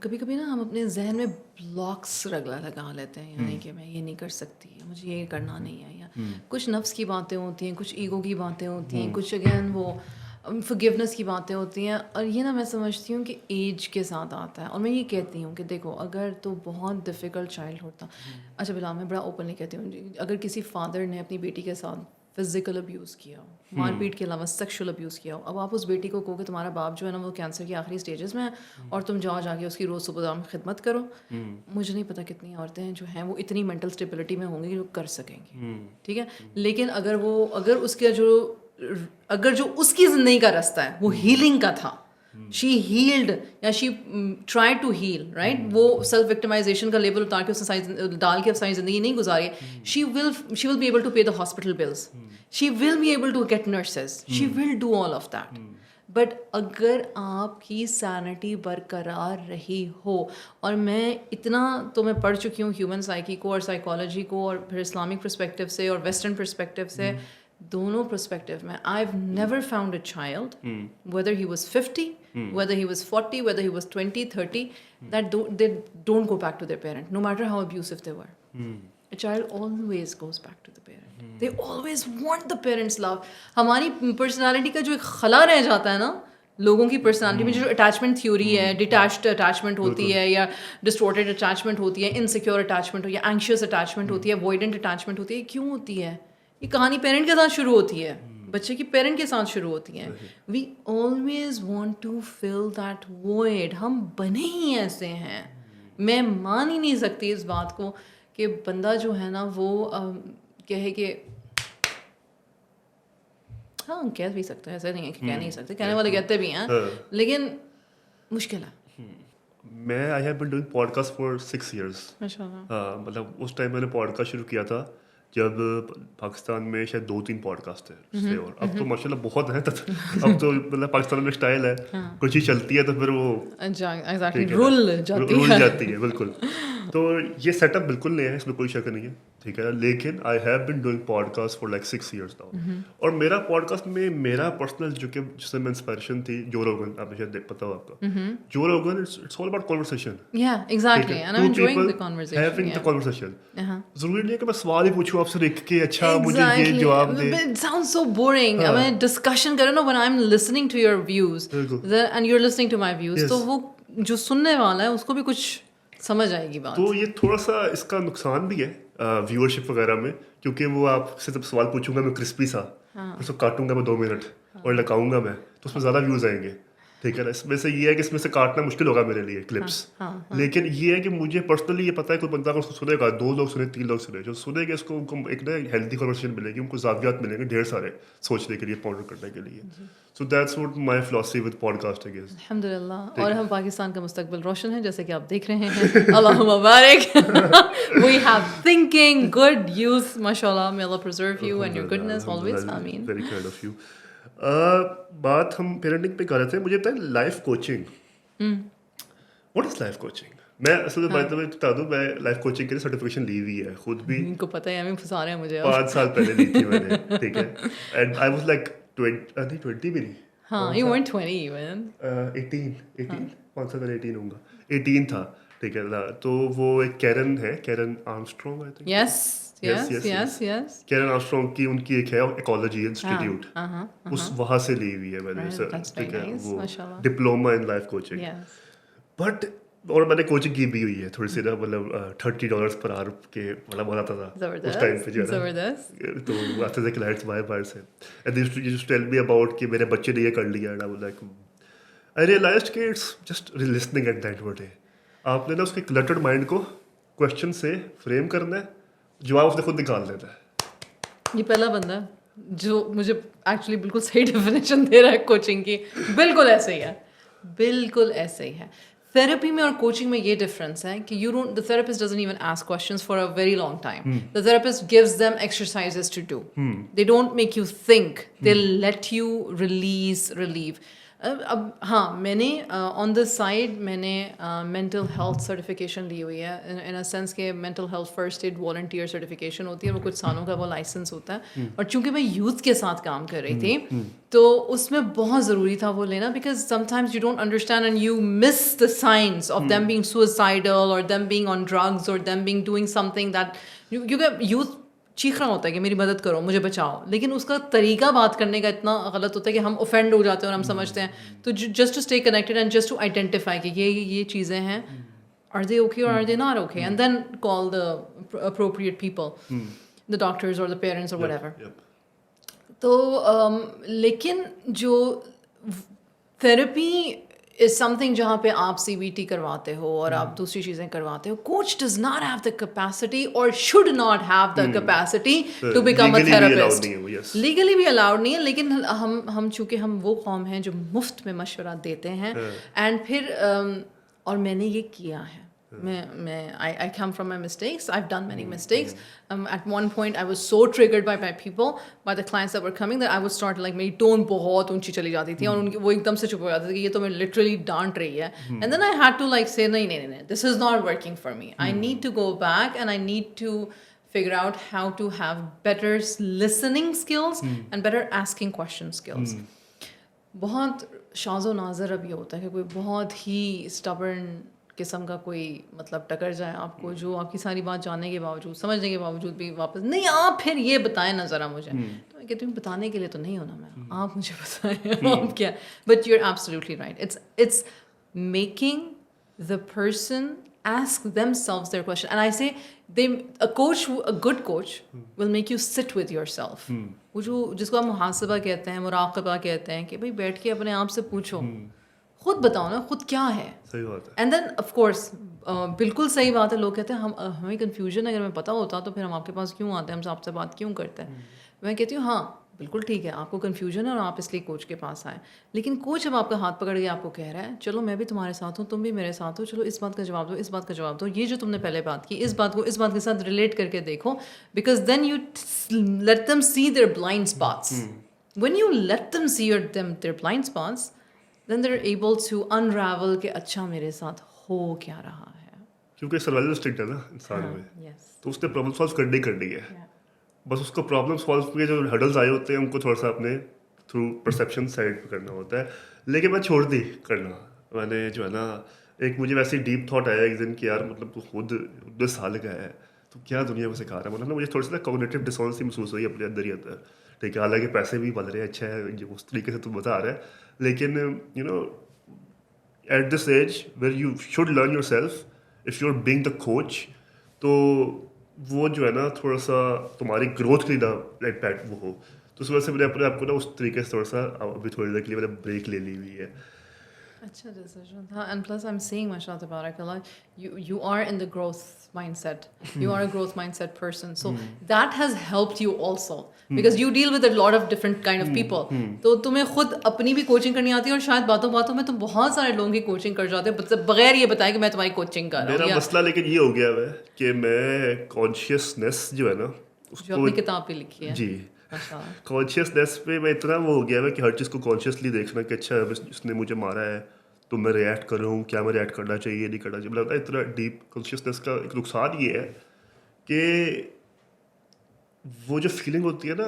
कभी कभी ना हम अपने जहन में ब्लॉक्स लगा लेते हैं, यानी कि मैं ये नहीं कर सकती, मुझे ये करना नहीं है, या कुछ नफ्स की बातें होती हैं, कुछ ईगो की बातें होती हैं, कुछ अगेन वो फॉरगिवनेस की बातें होती हैं. और ये ना मैं समझती हूँ कि एज के साथ आता है. और मैं ये कहती हूँ कि देखो अगर तो बहुत डिफ़िकल्ट चाइल्डहुड था, अच्छा बिला मैं बड़ा ओपनली कहती हूँ, अगर किसी फादर ने अपनी बेटी के साथ फिजिकल अब्यूज़ किया हो, मारपीट के अलावा सेक्शुअल अब्यूज़ किया हो, अब आप उस बेटी को कहो कि तुम्हारा बाप जो है ना वो कैंसर की आखिरी स्टेजेस में है और तुम जाओ जाके उसकी रोज़ सुबह शाम खिदमत करो. मुझे नहीं पता कितनी औरतें हैं जो हैं वो इतनी मेंटल स्टेबिलिटी में होंगी जो कर सकेंगी, ठीक है. लेकिन अगर जो उसकी ज़िंदगी का रास्ता है वो हीलिंग का था, शी हील्ड या she try to heal, right, वो सेल्फ विक्टिमाइजेशन का लेवल उतार के उसने डाल के अपनी ज़िंदगी नहीं गुजारी, she will be able to pay the hospital bills, she will be able to get nurses, she will do all of that. But अगर आपकी सैनिटी बरकरार रही हो, और मैं इतना तो मैं पढ़ चुकी हूँ ह्यूमन साइकी को और साइकोलॉजी को और फिर इस्लामिक पर्सपेक्टिव से और वेस्टर्न पर्सपेक्टिव से, दोनों पर्सपेक्टिव में I have never found a child weather he was 50, whether he was 40, whether he was 20, 30, that they don't go back to their parent no matter how abusive they were. A child always goes back to the parent. They always want the parents' love. हमारी personality का जो एक खला रह जाता है ना, लोगों की पर्सनालिटी में जो अटैचमेंट थ्योरी है, डिटैच्ड अटैचमेंट होती है या डिस्टॉर्टेड अटैचमेंट होती है, इनसिक्योर अटैचमेंट हो या एंग्शियस अटैचमेंट होती है, अवॉइडेंट अटैचमेंट होती है, क्यों होती है? ये कहानी पेरेंट के साथ शुरू होती है, बच्चे की पेरेंट के साथ शुरू होती हैं. We always want to fill that void. हम बने ही ऐसे हैं. मैं मान ही नहीं सकती इस बात को कि बंदा जो है ना वो कहे कि हाँ कह भी सकते हैं, ऐसा नहीं है कि कह नहीं सकते, कहने वाले कहते भी हैं, लेकिन मुश्किल है. मैं I have been doing podcast for 6 years. माशाल्लाह. मतलब उस टाइम मैंने पॉडकास्ट शुरू किया था जब पाकिस्तान में शायद 2-3 पॉडकास्ट है, और अब तो माशाल्लाह बहुत है. अब तो मतलब पाकिस्तान में स्टाइल है, कुछ चीज़ चलती है तो फिर वो रुल जाती है. बिल्कुल. तो ये सेटअप बिल्कुल नहीं है, इसमें कोई शक नहीं है, ठीक है. लेकिन I have been doing podcast for like 6 years now. और मेरा पॉडकास्ट में मेरा पर्सनल जो कि जिससे मैं इंस्पिरेशन थी जो रोगन, आपने शायद पता हो आपका, जो रोगन, it's all about conversation. Yeah, exactly. And I'm enjoying the conversation. Having the conversation. जरूरी नहीं है कि मैं सवाल ही पूछूं आपसे देख के अच्छा मुझे ये जवाब दे. It sounds so boring. I mean, discussion करो ना, when I'm listening to your views and you're listening to my views, तो वो जो सुनने वाला है उसको भी कुछ समझ आएगी बात. तो ये थोड़ा सा इसका नुकसान भी है व्यूअरशिप वगैरह में, क्योंकि वो आपसे जब सवाल पूछूंगा मैं क्रिस्पी सा, उसको काटूंगा मैं 2 मिनट और लगाऊंगा मैं, तो उसमें ज़्यादा व्यूज़ आएंगे, ठीक है ना. इसमें से ये है कि इसमें से काटना मुश्किल होगा मेरे लिए क्लिप्स. लेकिन ये है कि मुझे पर्सनली ये पता है कोई बंदा अगर उसको सुनेगा, 2 लोग सुने, 3 लोग सुने, जो सुनेंगे उसको उनको एक ना हेल्दी कन्वर्सेशन मिलेगी, उनको ज़ावियात मिलेंगे ढेर सारे सोचने के लिए, पॉन्डर करने के लिए. So that's what my philosophy with podcast I guess. अल्हम्दुलिल्लाह. और हम पाकिस्तान का मुस्तकबिल रोशन है, जैसे कि आप देख रहे हैं. अल्लाह मुबारक. We have thinking good youth, माशाल्लाह. May Allah preserve you and your goodness always. आमीन. Very kind of you. बात हम पेरेंटिंग पे कर रहे थे. मुझे बताएं life coaching, what is life coaching? मैं असल में बात बता दूं, मैं लाइफ कोचिंग के लिए सर्टिफिकेशन ली हुई है खुद भी. इनको पता है, हमें फंसा रहे हैं मुझे. 5 साल पहले ली थी मैंने, ठीक है. एंड आई वाज लाइक 20 भी नहीं. हाँ, you weren't 20 even. 18 5 साल पहले 18 होऊंगा, 18 था, ठीक है. तो वो एक कैरन है, Karen Armstrong I think. Yes. Karen Armstrong की उनकी एक है इकोलॉजी इंस्टीट्यूट, उस वहाँ से ली हुई है मैंने, ठीक है. वो diploma in life coaching. But और मैंने कोचिंग की भी हुई है थोड़ी सी ना, मतलब $30 पर आवर के मतलब आता था उस टाइम पे जो है. तो आते थे क्लाइंट्स बाहर से, and they used to tell me about कि मेरे बच्चे ने ये कर लिया, and I was like, I realised कि it's just listening at that word. आपने ना उसके क्लटर्ड माइंड को क्वेश्चन से फ्रेम करना है जवाब उसने खुद निकाल देता है. ये पहला बंदा है जो मुझे एक्चुअली बिल्कुल सही डेफिनेशन दे रहा है कोचिंग की. बिल्कुल ऐसे ही है, बिल्कुल ऐसे ही है. थेरेपी में और कोचिंग में ये डिफरेंस है कि you don't the therapist doesn't even ask questions for a very long time. The therapist gives them exercises to do. They don't make you think, they let you relieve. अब हाँ, मैंने on the side मैंने mental health certification ली हुई है, in a sense के mental health first aid volunteer certification होती है, वो कुछ सालों का वो लाइसेंस होता है. और चूंकि मैं यूथ के साथ काम कर रही थी तो उसमें बहुत ज़रूरी था वो लेना, because sometimes you don't understand and you miss the science of them being suicidal और देम बीइंग ऑन ड्रग्स और them being doing something that क्योंकि यूथ चीख रहा होता है कि मेरी मदद करो, मुझे बचाओ, लेकिन उसका तरीका बात करने का इतना गलत होता है कि हम ऑफेंड हो जाते हैं और हम समझते हैं. तो just to stay connected and just to identify कि ये चीज़ें हैं, आर दे ओके और are they not okay, and then call the appropriate people, the doctors और द पेरेंट्स और व्हाटएवर. तो लेकिन जो थेरेपी इज समथिंग जहाँ पे आप CBT करवाते हो और आप दूसरी चीज़ें करवाते हो, coach does not have the capacity और should not have the capacity to become a therapist. Legally भी अलाउड नहीं है, लेकिन हम चूँकि हम वो कौम हैं जो मुफ्त में मशवरा देते हैं. एंड फिर और मैंने ये किया है, I come from my mistakes. I've done many mistakes. At one point, I was so triggered by people, by the clients that were coming, that I would start like मेरी tone बहुत ऊंची चली जाती थी और उनकी वो एकदम से चुप हो जाते थे कि ये तो मैं literally डांट रही है. And then I had to like say नहीं, this is not working for me. I need to go back and I need to figure out how to have better listening skills and better asking question skills. बहुत शाज़ो नाज़र अब ये होता है कि कोई बहुत ही stubborn किस्म का कोई मतलब टकर जाए आपको, जो आपकी सारी बात जानने के बावजूद, समझने के बावजूद भी वापस नहीं, आप फिर ये बताएं ना ज़रा मुझे. तो मैं कहती हूँ बताने के लिए तो नहीं होना मैं, आप मुझे बताएं आप क्या. But you are absolutely right. It's making the person ask themselves their question, and I say a good coach will make you sit with yourself. वो जो जिसको आप मुहासबा कहते हैं, मुराक़बा कहते हैं, कि भाई बैठ के अपने आप से पूछो, खुद बताओ ना खुद क्या है. सही बात है. एंड देन ऑफ कोर्स बिल्कुल सही बात है, लोग कहते हैं हमें कन्फ्यूजन अगर हमें पता होता तो फिर हम आपके पास क्यों आते हैं, हम आपसे बात क्यों करते हैं. मैं कहती हूँ हाँ बिल्कुल ठीक है, आपको कन्फ्यूजन है और आप इसलिए कोच के पास आए, लेकिन कोच अब आपका हाथ पकड़ के आपको कह रहा है चलो मैं भी तुम्हारे साथ हूँ, तुम भी मेरे साथ हो, चलो इस बात का जवाब दो, इस बात का जवाब दो, ये जो तुमने पहले बात की इस बात को इस बात के साथ रिलेट करके देखो, because then you let them see their blind spots. When you let them see their blind spots, then they're able to unravel कि अच्छा मेरे साथ हो क्या रहा है. क्योंकि सर्वाइवल इंस्टिंक्ट है ना इंसान में. yes. तो उसने प्रॉब्लम सॉल्व करनी है. बस उसको प्रॉब्लम सॉल्व के जो हर्डल्स आए होते हैं उनको थोड़ा सा अपने थ्रू परसेप्शन साइड पे करना होता है. लेकिन मैं छोड़ दी करना. मैंने जो है ना, एक मुझे वैसे डीप थॉट आया एक दिन कि यार मतलब तू खुद 19 साल का है तो क्या दुनिया में सिखा रहा है. मतलब ना मुझे थोड़ी सी कॉग्निटिव डिसोनेंसी महसूस हुई अपने अंदर ही अंदर. ठीक है, हालांकि पैसे भी बन रहे हैं, अच्छा है जो उस तरीके से तू बता रहा है, लेकिन you know at this age where you should learn yourself, if you are being the coach, तो वो जो है ना थोड़ा सा तुम्हारी ग्रोथ के लिए ना इम्पैक्ट वो हो. तो उस वजह से मैंने अपने आप को ना उस तरीके से थोड़ा सा अभी थोड़ी देर के लिए मैंने ब्रेक ले ली हुई है. अच्छा डिसीजन था. And plus I am seeing माशाअल्लाह तबारकल्लाह you are in the growth mindset. You are a growth mindset person, so that has helped you also because you deal with a lot of different kind of people. तो तुम्हें खुद अपनी भी coaching करनी आती है और शायद बातों बातों में तुम बहुत सारे लोगों की कोचिंग कर जाते हो बगैर ये बताए कि मैं तुम्हारी कोचिंग कर रहा हूँ. मेरा मसला लेकिन ये हो गया है कि मैं कॉन्शियसनेस जो है ना जो अपनी किताब पे लिखी है जी, कॉन्शियसनेस पे मैं इतना वो हो गया है कि हर चीज़ को कॉन्शियसली देखना कि अच्छा उसने मुझे मारा है तो मैं रिएक्ट कर रहा हूँ, क्या मैं रिएक्ट करना चाहिए नहीं करना चाहिए. मतलब इतना डीप कॉन्शियसनेस का एक नुकसान ये है कि वो जो फीलिंग होती है ना,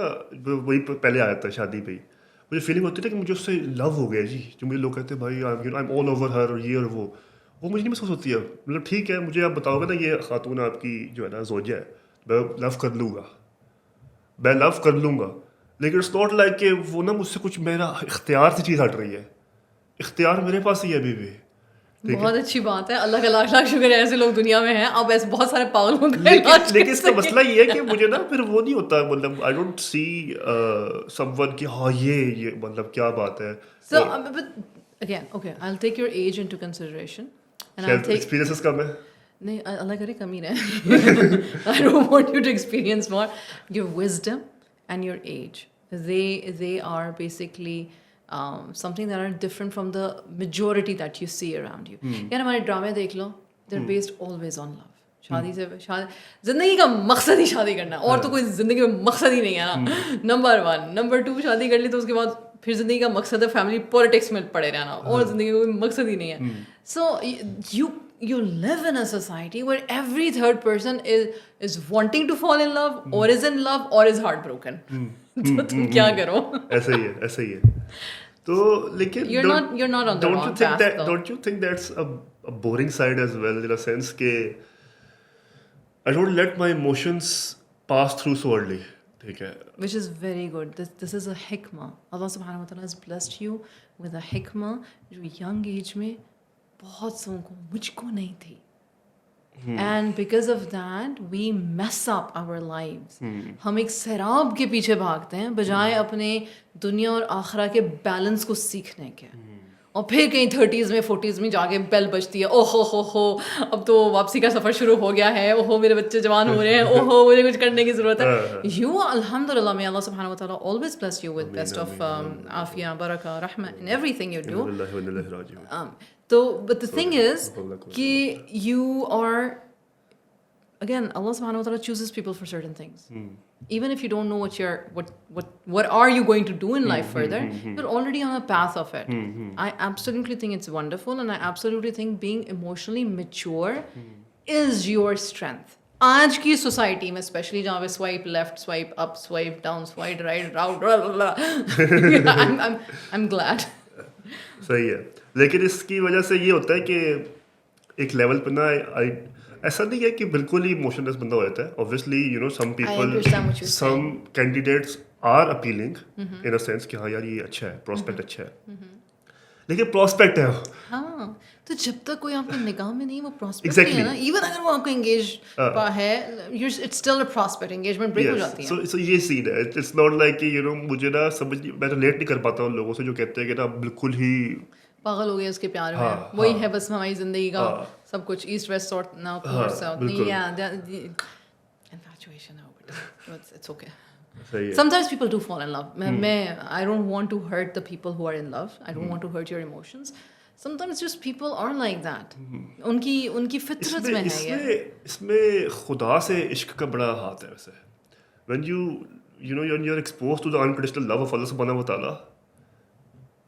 वही पहले आया था शादी पे ही, वो जो फीलिंग होती है ना कि मुझे उससे लव हो गया जी, जो मुझे लोग कहते हैं भाई आई एम ऑल ओवर हर और ये और वो मुझे नहीं महसूस होती है. मतलब ठीक है, मुझे आप बताओगे ना ये खातून आपकी जो है ना जोजा है, मैं लव कर लूँगा, मैं लव कर लूँगा, लेकिन इट्स नॉट लाइक कि वो ना मुझसे कुछ मेरा इख्तियार से चीज़ हट रही है. इख्तियार मेरे पास ही है अभी भी. बहुत अच्छी बात है, अल्लाह का लाख लाख शुक्र है ऐसे लोग दुनिया में हैं. अब ऐसे बहुत सारे पागल हो गए. लेकिन इसका मसला ये है कि मुझे ना फिर वो नहीं होता, मतलब आई डोंट सी समवन कि हाँ ये मतलब क्या बात है. So again, okay, I'll take your age into consideration and I'll take experiences कम है. نہیں اللہ کرے کم ہی رہے. I don't want you to experience more. Your wisdom and your age, they are basically something that are different from the majority that you see around you. یار ہمارے ڈرامے دیکھ لو, they're based always on love. شادی سے زندگی کا مقصد ہی شادی کرنا, اور تو کوئی زندگی میں مقصد ہی نہیں ہے نا. نمبر 1. نمبر 2, شادی کر لی تو اس کے بعد پھر زندگی کا مقصد ہے فیملی پالیٹکس میں پڑے رہنا, اور زندگی کا کوئی مقصد ہی نہیں ہے. سو you live in a society where every third person is wanting to fall in love, or is in love, or is heartbroken. تو تم کیا کرو؟ ایسا ہی ہے. تو لیکن you're not on the wrong path though. Don't you think that's a boring side as well, in a sense کہ I don't let my emotions pass through so early. ٹھیک ہے, which is very good. This is a hikmah. Allah subhanahu wa ta'ala has blessed you with a hikmah جو young age میں بہت سو کو, مجھ کو نہیں تھی. And because of that we mess up our lives. ہم ایک سیراب کے پیچھے بھاگتے ہیں بجائے اپنے دنیا اور آخرہ کے بیلنس کو سیکھنے کے. اور پھر کہیں 30s میں 40s میں جا کے بیل بجتی ہے, او ہو اب تو واپسی کا سفر شروع ہو گیا ہے, او ہو میرے بچے جوان ہو رہے ہیں, او ہو مجھے کچھ کرنے کی ضرورت ہے. You alhamdulillah, may Allah subhanahu wa ta'ala always bless you with best of afiyah, barakah, rahmah in everything you do. So but the thing is کہ you are, again, Allah subhanahu wa ta'ala chooses people for certain things. Even if you don't know what are you going to do in life further, you're already on a path of it. I absolutely think it's wonderful, and I absolutely think being emotionally mature is your strength. آج کی society میں especially جہاں پہ swipe left, swipe up, swipe down, swipe right, I'm glad. صحیح ہے. لیکن اس کی وجہ سے یہ ہوتا ہے کہ ایک لیول پہ نا ایسا نہیں ہے کہ بالکل ہی موشنلیس بندہ ہو جاتا ہے. Obviously you know some people, some candidates are appealing in a sense کہ ہاں یار یہ اچھا ہے, پراسپیکٹ اچھا ہے, لیکن پراسپیکٹ ہے. ہاں, تو جب تک کوئی آپ کے نگاہ میں نہیں, وہ پراسپیکٹ نہیں ہے نا. ایون اگر وہ آپ کو انگیج ہے, it's still a prospect, engagement break ہو جاتی ہے. سو یہ سین ہے. اٹس ناٹ لائک کہ یو نو مجھے نا سمجھ, میں ریلیٹ نہیں کر پاتا ان لوگوں سے جو کہتے ہیں کہ نا بالکل ہی پاگل ہو گیا اس کے پیار میں, وہی ہے بس ہماری زندگی کا سب کچھ, ایسٹ ویسٹ نارتھ ساؤتھ نہیں ہے, انفیچویشن ہے, it's okay. Sometimes people do fall in love. I don't want to hurt the people who are in love. I don't want to hurt your emotions. Sometimes just people are like that. ان کی فطرت میں ہے یہ. اس میں خدا سے عشق کا بڑا ہاتھ ہے ویسے. When you're exposed to the unconditional love of Allah subhanahu wa ta'ala,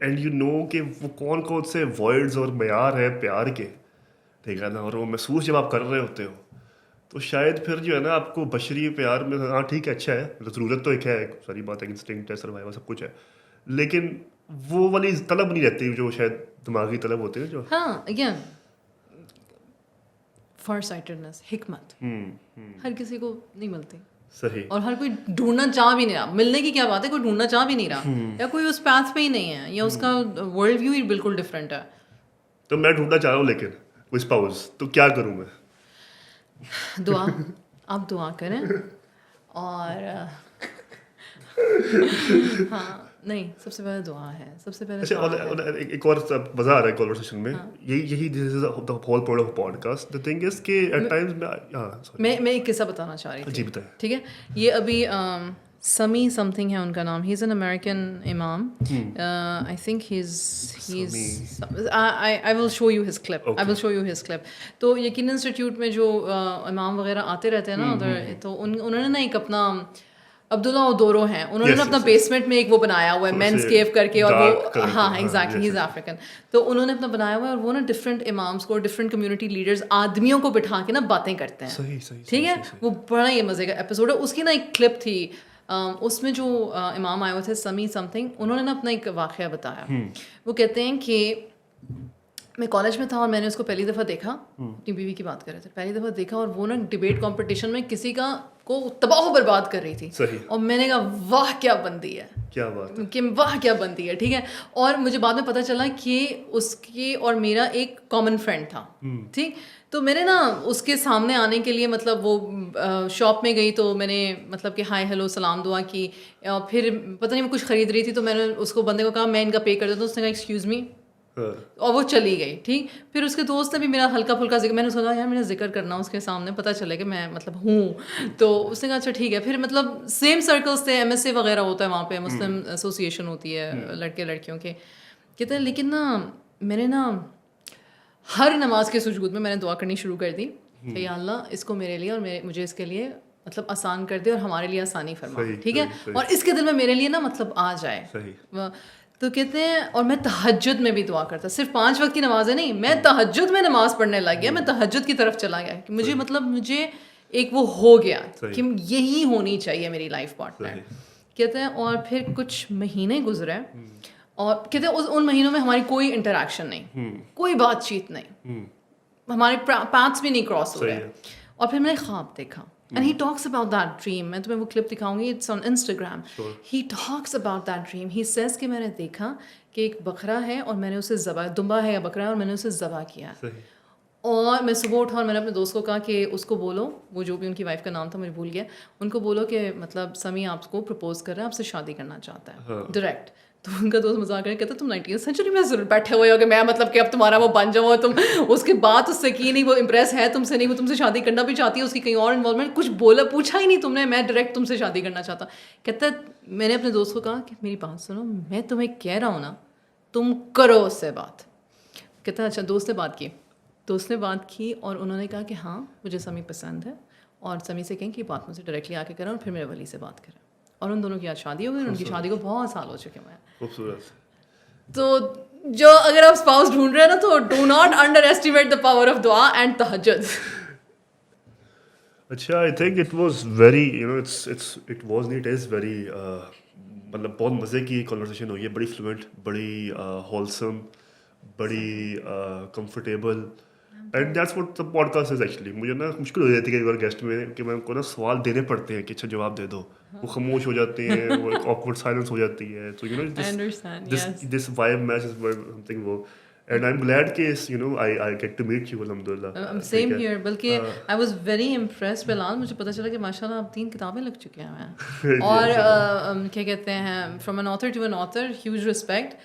and you know کہ وہ کون سے وائڈز اور معیار ہے پیار کے, ٹھیک ہے نا, اور وہ محسوس جب آپ کر رہے ہوتے ہو تو شاید پھر جو ہے نا آپ کو بشری پیار میں, ہاں ٹھیک ہے اچھا ہے, ضرورت تو ایک ہے, ساری بات ہے, انسٹنکٹ ہے, سروائیول سب کچھ ہے, لیکن وہ والی طلب نہیں رہتی جو شاید دماغی طلب ہوتی ہے جو. ہاں, اگین فار سائٹڈنس, حکمت ہر کسی کو نہیں ملتی. صحیح. اور ہر کوئی ڈھونڈنا چاہ بھی نہیں رہا, ملنے کی کیا بات ہے, کوئی ڈھونڈنا چاہ بھی نہیں رہا, یا کوئی اس پیتھ پہ ہی نہیں ہے, یا اس کا ورلڈ ویو ہی بالکل ڈفرینٹ ہے. تو میں ڈھونڈنا چاہ رہا ہوں لیکن کوئی اسپاؤس, تو کیا کروں میں؟ دعا, آپ دعا کریں. اور ہاں نہیں, سب سے پہلے دعا ہے, سب سے پہلے. ایک اور مزہ آ رہا ہے کانورسیشن میں, یہی this is the whole point of podcast. The thing is کہ ایٹ ٹائمز میں ایک قصہ بتانا چاہ رہی تھی. جی بتائیں. ٹھیک ہے, یہ ابھی سمی سم تھنگ ہے ان کا نام, ہی از این امیریکن امام, I think I will show you his clip, I will show you his clip. تو یقین انسٹیٹیوٹ میں جو امام وغیرہ آتے رہتے ہیں نا ادھر, تو انہوں نے نا ایک اپنا عبداللہ اودورو ہیں, انہوں نے اپنا بیسمنٹ میں ایک وہ بنایا ہوا ہے مینس کیو کر کے, اور وہ ہاں ایگزیکٹلی ہی از افریکن. تو انہوں نے اپنا بنایا ہوا ہے, اور وہ نا ڈفرینٹ امامس کو, ڈفرینٹ کمیونٹی لیڈرز, آدمیوں کو بٹھا کے نا باتیں کرتے ہیں. ٹھیک ہے, وہ بڑا یہ مزے کا ایپیسوڈ ہے. اس کی نا ایک کلپ تھی, اس میں جو امام آئے ہوئے تھے سمی سم تھنگ, انہوں نے نا اپنا ایک واقعہ بتایا. وہ کہتے ہیں کہ میں کالج میں تھا اور میں نے اس کو پہلی دفعہ دیکھا, اپنی بیوی کی بات کر رہے تھے, پہلی دفعہ دیکھا, اور وہ نا ڈبیٹ کمپٹیشن میں کسی کا کو تباہ و برباد کر رہی تھی. اور میں نے کہا واہ کیا بندی ہے, کیا بات ہے, کہ واہ کیا بنتی ہے. ٹھیک ہے, اور مجھے بعد میں پتہ چلا کہ اس کے اور میرا ایک کامن فرینڈ تھا. ٹھیک, تو میں نے نا اس کے سامنے آنے کے لیے, مطلب وہ شاپ میں گئی تو میں نے مطلب کہ ہائے ہیلو سلام دعا کی, پھر پتہ نہیں وہ کچھ خرید رہی تھی, تو میں نے اس کو بندے کو کہا میں ان کا پے کر دیتا ہوں. اس نے کہا ایکسکیوز می, اور وہ چلی گئی. ٹھیک, پھر اس کے دوست نے بھی میرا ہلکا پھلکا ذکر, میں نے سوچا یار میں نے ذکر کرنا اس کے سامنے, پتہ چلے کہ میں مطلب ہوں. تو اس نے کہا اچھا ٹھیک ہے. پھر مطلب سیم سرکلس تھے, ایم ایس اے وغیرہ ہوتا ہے وہاں پہ, مسلم ایسوسیشن ہوتی ہے لڑکے لڑکیوں کے. کہتے ہیں لیکن نا میں نے نا ہر نماز کے سجود میں نے دعا کرنی شروع کر دی کہ یا اللہ اس کو میرے لیے اور مجھے اس کے لیے مطلب آسان کر دے اور ہمارے لیے آسانی فرما. ٹھیک ہے, اور اس کے دل میں میرے لیے نا مطلب آ جائے. تو کہتے ہیں اور میں تہجد میں بھی دعا کرتا, صرف 5 وقت کی نمازیں نہیں, میں تہجد میں نماز پڑھنے لگ گیا, میں تہجد کی طرف چلا گیا کہ مجھے مطلب مجھے ایک وہ ہو گیا کہ یہی ہونی چاہیے میری لائف پارٹنر. کہتے ہیں اور پھر کچھ مہینے گزرے اور کہتے ہیں ان مہینوں میں ہماری کوئی انٹریکشن نہیں, کوئی بات چیت نہیں, ہمارے پاتھس بھی نہیں کراس ہو رہے. اور پھر میں نے خواب دیکھا and he talks about that dream. میں تمہیں وہ کلپ دکھاؤں گی, it's on Instagram. He talks about that dream. He says کہ میں نے دیکھا کہ ایک بکرا ہے اور میں نے اسے ذبح, دمبا ہے یا بکرا ہے اور میں نے اسے ذبح کیا. اور میں صبح اٹھا اور میں نے اپنے دوست کو کہا کہ اس کو بولو, وہ جو بھی ان کی وائف کا نام تھا مجھے بھول گیا, ان کو بولو کہ مطلب سمی آپ کو پرپوز کر رہا ہے, آپ سے شادی کرنا چاہتا ہے ڈائریکٹ. تو ان کا دوست مذاق کرے کہتا تم 19th century میں ضرور بیٹھے ہوئے ہو کہ میں مطلب کہ اب تمہارا وہ بن جاؤ, تم اس کے بعد اس سے کی نہیں, وہ امپریس ہے تم سے نہیں, وہ تم سے شادی کرنا بھی چاہتی ہے, اس کی کہیں اور انوالومنٹ, کچھ بولا پوچھا ہی نہیں تم نے, میں ڈائریکٹ تم سے شادی کرنا چاہتا. کہتا میں نے اپنے دوست کو کہا کہ میری بات سنو, میں تمہیں کہہ رہا ہوں نا تم کرو اس سے بات. کہتا اچھا. دوست نے بات کی اور انہوں نے کہا کہ ہاں مجھے سمی پسند ہے, اور سمی سے کہیں کہ یہ بات مجھے ڈائریکٹلی آ کے کریں اور پھر میرے ولی سے بات کریں. اور ان دونوں کی آج شادی ہو گئی, ان کی شادی کو بہت سال ہو چکے ہیں. خوبصورت. تو جو اگر آپ اسپاؤس ڈھونڈ رہے ہیں نا تو do not under estimate the power of دعا اینڈ تہجد. اچھا, I think it was very it was نہیں, اٹ از ویری مطلب بہت مزے کی کنورسیشن ہوئی ہے, بڑی فلوئنٹ, بڑی ہولسم, بڑی comfortable, and that's what the podcast is actually. مجھے نا مشکل ہو جاتی ہے کئی بار گیسٹ میں کہ میں ان کو نا سوال دینے پڑتے ہیں کہ اچھا جواب دے دو, وہ خاموش ہو جاتے ہیں, وہ ایک آکورڈ سائلنس ہو جاتی ہے. تو دس وائب میچ از سمتھنگ وہ. And I'm glad کہ I get to meet you الحمدللہ. Same here. بلکہ I was very impressed بلال, مجھے پتہ چلا کہ ماشاء اللہ آپ 3 کتابیں لکھ چکے ہیں. اور کیا کہتے ہیں from an author to an author, huge respect.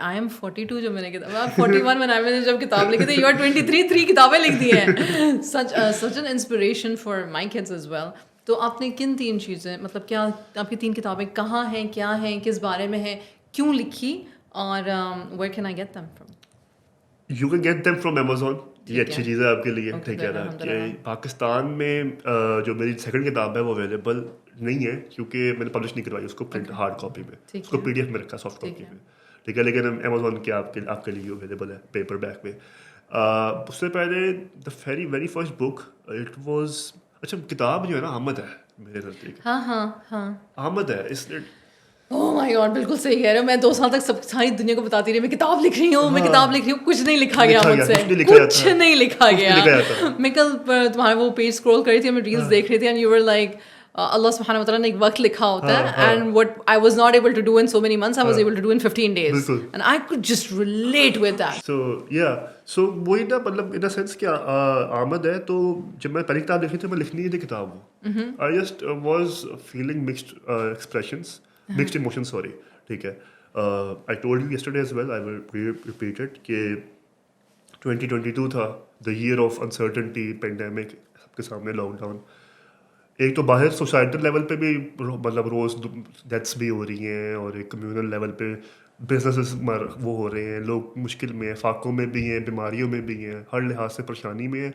I am 42 جو میں نے کتاب, آپ 41 میں نے جب کتاب لکھی تھی, you are 23, 3 کتابیں لکھ دی ہیں. Such an inspiration for my kids as well. تو آپ نے کن 3 چیزیں مطلب کیا آپ کی 3 کتابیں کہاں ہیں, کیا ہیں, کس بارے میں ہیں, کیوں لکھی, اور where can I get them from? You can get them from Amazon. یہ اچھی چیز ہے آپ کے لیے. ٹھیک ہے نا, کہ پاکستان میں جو میری 2nd کتاب ہے وہ اویلیبل نہیں ہے کیونکہ میں نے پبلش نہیں کروائی اس کو پرنٹ ہارڈ کاپی میں, اس کو PDF میں رکھا سافٹ کاپی میں. ٹھیک ہے, لیکن Amazon کے آپ کے لیے اویلیبل ہے پیپر بیک میں. اس سے پہلے the very first book it was, اچھا کتاب جو ہے نا احمد ہے میرے نزدیک. ہاں احمد ہے. اس Oh my God, بالکل صحیح کہہ رہے ہو. میں 2 سال تک ساری دنیا کو بتاتی رہی میں کتاب لکھ رہی ہوں, کچھ نہیں لکھا گیا مجھ سے, کچھ نہیں لکھا گیا. میں کل تمہارے وہ پیج اسکرول کر رہی تھی, میں ریلس دیکھ رہی تھی, اینڈ یو ور لائک اللہ سبحانہ وتعالیٰ نے ایک وقت لکھا ہوتا ہے, and what I was not able to do in so many months, I was able to do in 15 days, and I could just relate with that. So وہی نا مطلب ان اے سینس کیا آمد ہے. تو جب میں پہلی کتاب لکھی تھی, میں لکھنی تھی کتاب وہ, I just was feeling mixed expressions, mixed emotions, sorry. ٹھیک ہے, I told you yesterday as well, I will repeat it, کہ 2022 تھا, the year of uncertainty, pandemic, سب کے سامنے لاک ڈاؤن. ایک تو باہر سوسائٹل لیول پہ بھی مطلب روز ڈیتھس بھی ہو رہی ہیں, اور ایک کمیونل لیول پہ بزنسز وہ ہو رہے ہیں, لوگ مشکل میں ہیں, فاقوں میں بھی ہیں, بیماریوں میں بھی ہیں, ہر لحاظ سے پریشانی میں ہیں.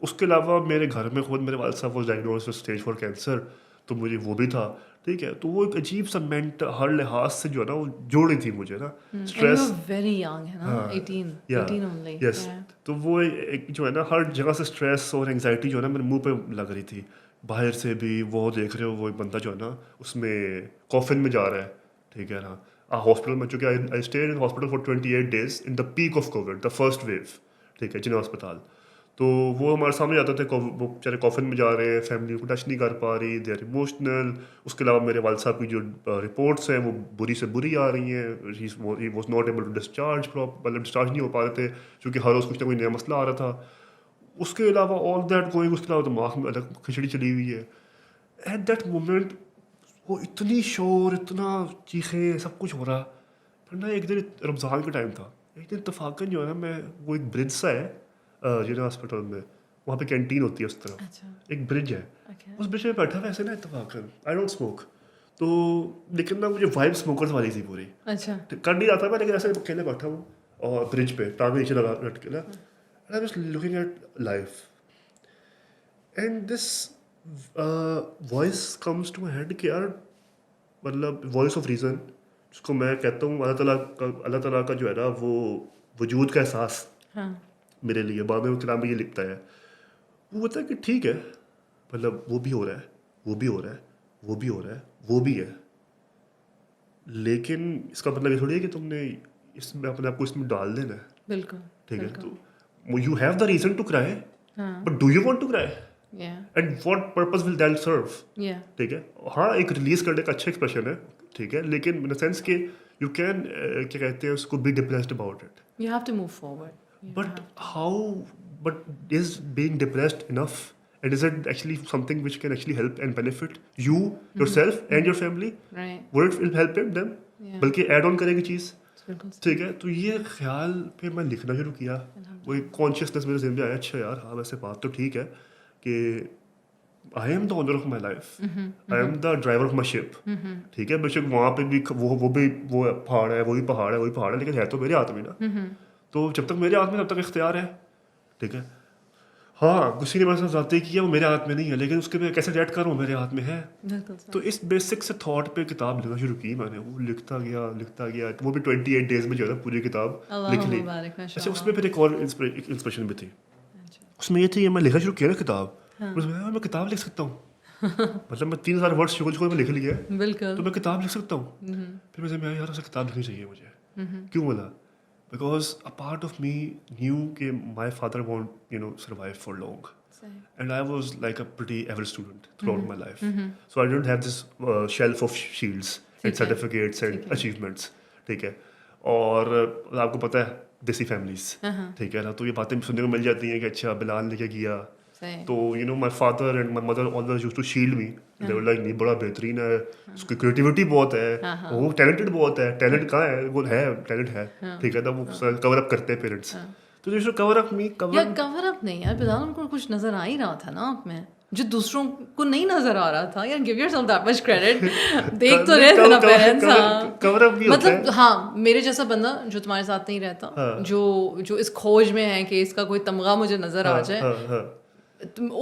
اس کے علاوہ میرے گھر میں خود میرے والد صاحب was diagnosed with stage 4 cancer, تو مجھے وہ بھی تھا. ٹھیک ہے, تو وہ ایک عجیب سا مینٹ ہر لحاظ سے جو ہے نا وہ جوڑ رہی تھی مجھے نا. اسٹریس ویری ینگ ہے نا, 18 only. یس, تو وہ ایک جو ہے نا ہر جگہ سے اسٹریس اور انگزائٹی جو ہے نا میرے منہ پہ لگ رہی تھی. باہر سے بھی وہ دیکھ رہے ہو, وہ ایک بندہ جو ہے نا اس میں کافن میں جا رہا ہے. ٹھیک ہے نا, ہاسپٹل میں, چونکہ I stayed in hospital for 28 days in the peak of Covid, the first wave. ٹھیک ہے, جنرل ہسپتال. تو وہ ہمارے سامنے جاتے تھے, وہ بیچارے کافن میں جا رہے ہیں, فیملی کو ٹچ نہیں کر پا رہی, دے آر ایموشنل. اس کے علاوہ میرے والد صاحب کی جو رپورٹس ہیں وہ بری سے بری آ رہی ہیں. He was not able to discharge, مطلب ڈسچارج نہیں ہو پا رہے تھے کیونکہ ہر روز کچھ نہ کوئی نیا مسئلہ آ رہا تھا. اس کے علاوہ آل دیٹ گوئنگ, اس کے علاوہ دماغ میں الگ کھچڑی چلی ہوئی ہے. ایٹ دیٹ مومنٹ وہ اتنی شور, اتنا چیخیں, سب کچھ ہو رہا. پھر نا ایک دن رمضان کا ٹائم تھا, एक दिन इत्तेफाकन जो है ना, मैं वो एक ब्रिज सा है जिला हॉस्पिटल में, वहाँ पे कैंटीन होती है उस तरफ, अच्छा एक ब्रिज है, ओके उस ब्रिज में बैठा हुआ ऐसे ना इत्तेफाकन, आई डोंट स्मोक, तो लेकिन ना मुझे वाइब स्मोकर्स वाली थी पूरी, अच्छा कर नहीं रहा था मैं, लेकिन ऐसे अकेले बैठा हूँ और ब्रिज पे टांग नीचे लगा लटके ना, and I was looking at life and this voice comes to my head कि यार, मतलब वॉइस ऑफ रीज़न जिसको मैं कहता हूँ, अल्लाह ताला का जो है ना वो वजूद का एहसास हाँ मेरे लिए, बाद में वो किताब में ये लिखता है, वो बोलता है कि ठीक है, मतलब वो भी हो रहा है, वो भी हो रहा है, वो भी हो रहा है, वो भी है, लेकिन इसका मतलब ये थोड़ी है कि तुमने इसमें अपने आप को इसमें डाल देना है, बिल्कुल ठीक है, बिल्कुल तो you have the reason to cry, हाँ but do you want to cry, या and what purpose will that serve, या ठीक है, हाँ एक रिलीज करने का अच्छा एक्सप्रेशन है, ठीक है, लेकिन इन द सेंस कि यू कैन क्या कहते हैं उसको, be depressed about it, you have to move forward. but how, but is being depressed enough, and is it actually something which can actually help and benefit you yourself and your family, Right. would it will help them Yeah. बल्कि add on करेगी चीज़, बिल्कुल ठीक है, तो ये ख्याल पे मैं लिखना शुरू किया, वो एक कॉन्शियसनेस मेरे ज़हन में आया, अच्छा यार हाँ वैसे बात तो ठीक है कि I am the owner of my life, I am the driver of my ship, ठीक है, बेशक वहाँ पे भी वो भी वो पहाड़ है, वही पहाड़ है, वही पहाड़ है, लेकिन है तो मेरे हाथ में ना, तो जब तक मेरे हाथ में तब तक इख्तियार है, ठीक है, हाँ किसी ने मेरे साथ ज़्यादती की है, वो मेरे हाथ में नहीं है, लेकिन उसके मैं कैसे रिएक्ट करूँ, मेरे हाथ में है, बिल्कुल तो इस बेसिक से थॉट पे किताब लिखना शुरू की मैंने, वो लिखता गया, वो भी 28 डेज में जो है ना पूरी किताब लिख ली। अच्छा, उसमें फिर एक और इंस्पिरेशन भी थी, उसमें ये थी कि मैं लिखना शुरू किया ना किताब, उसमें मैं किताब लिख सकता हूँ, मतलब मैं 3000 वर्ड शुरू में लिख लिए, बिल्कुल तो मैं किताब लिख सकता हूँ, फिर मुझे मैं यार उसे किताब लिखनी चाहिए मुझे, क्यों बोला, because a part of me knew कि my father won't survive for long, and I was like a pretty average student throughout my life, so I didn't have this shelf of shields and certificates and achievements, ठीक है, और आपको पता है देसी families, ठीक है ना, तो ये बातें सुनने को मिल जाती हैं कि अच्छा बिलाल लेके गया, तो my father and my mother always used to shield me, they were like नहीं बड़ा बेहतरीन है, उसकी क्रिएटिविटी बहुत है, वो टैलेंटेड बहुत है, टैलेंट कहाँ है, वो है टैलेंट है, ठीक है ना, वो कवर अप करते हैं पेरेंट्स, तो you should cover up me, cover up नहीं यार, बिलाल उनको कुछ नजर आ ही रहा था ना आप में, जो दूसरों को नहीं नजर आ रहा था, यार give yourself that much credit, देख तो रहे थे ना पेरेंट्स, हाँ कवर अप भी होता है, मतलब हाँ मेरे जैसा बंदा जो तुम्हारे साथ नहीं रहता, जो इस खोज में है कि इसका कोई तमगा मुझे नजर आ जाए,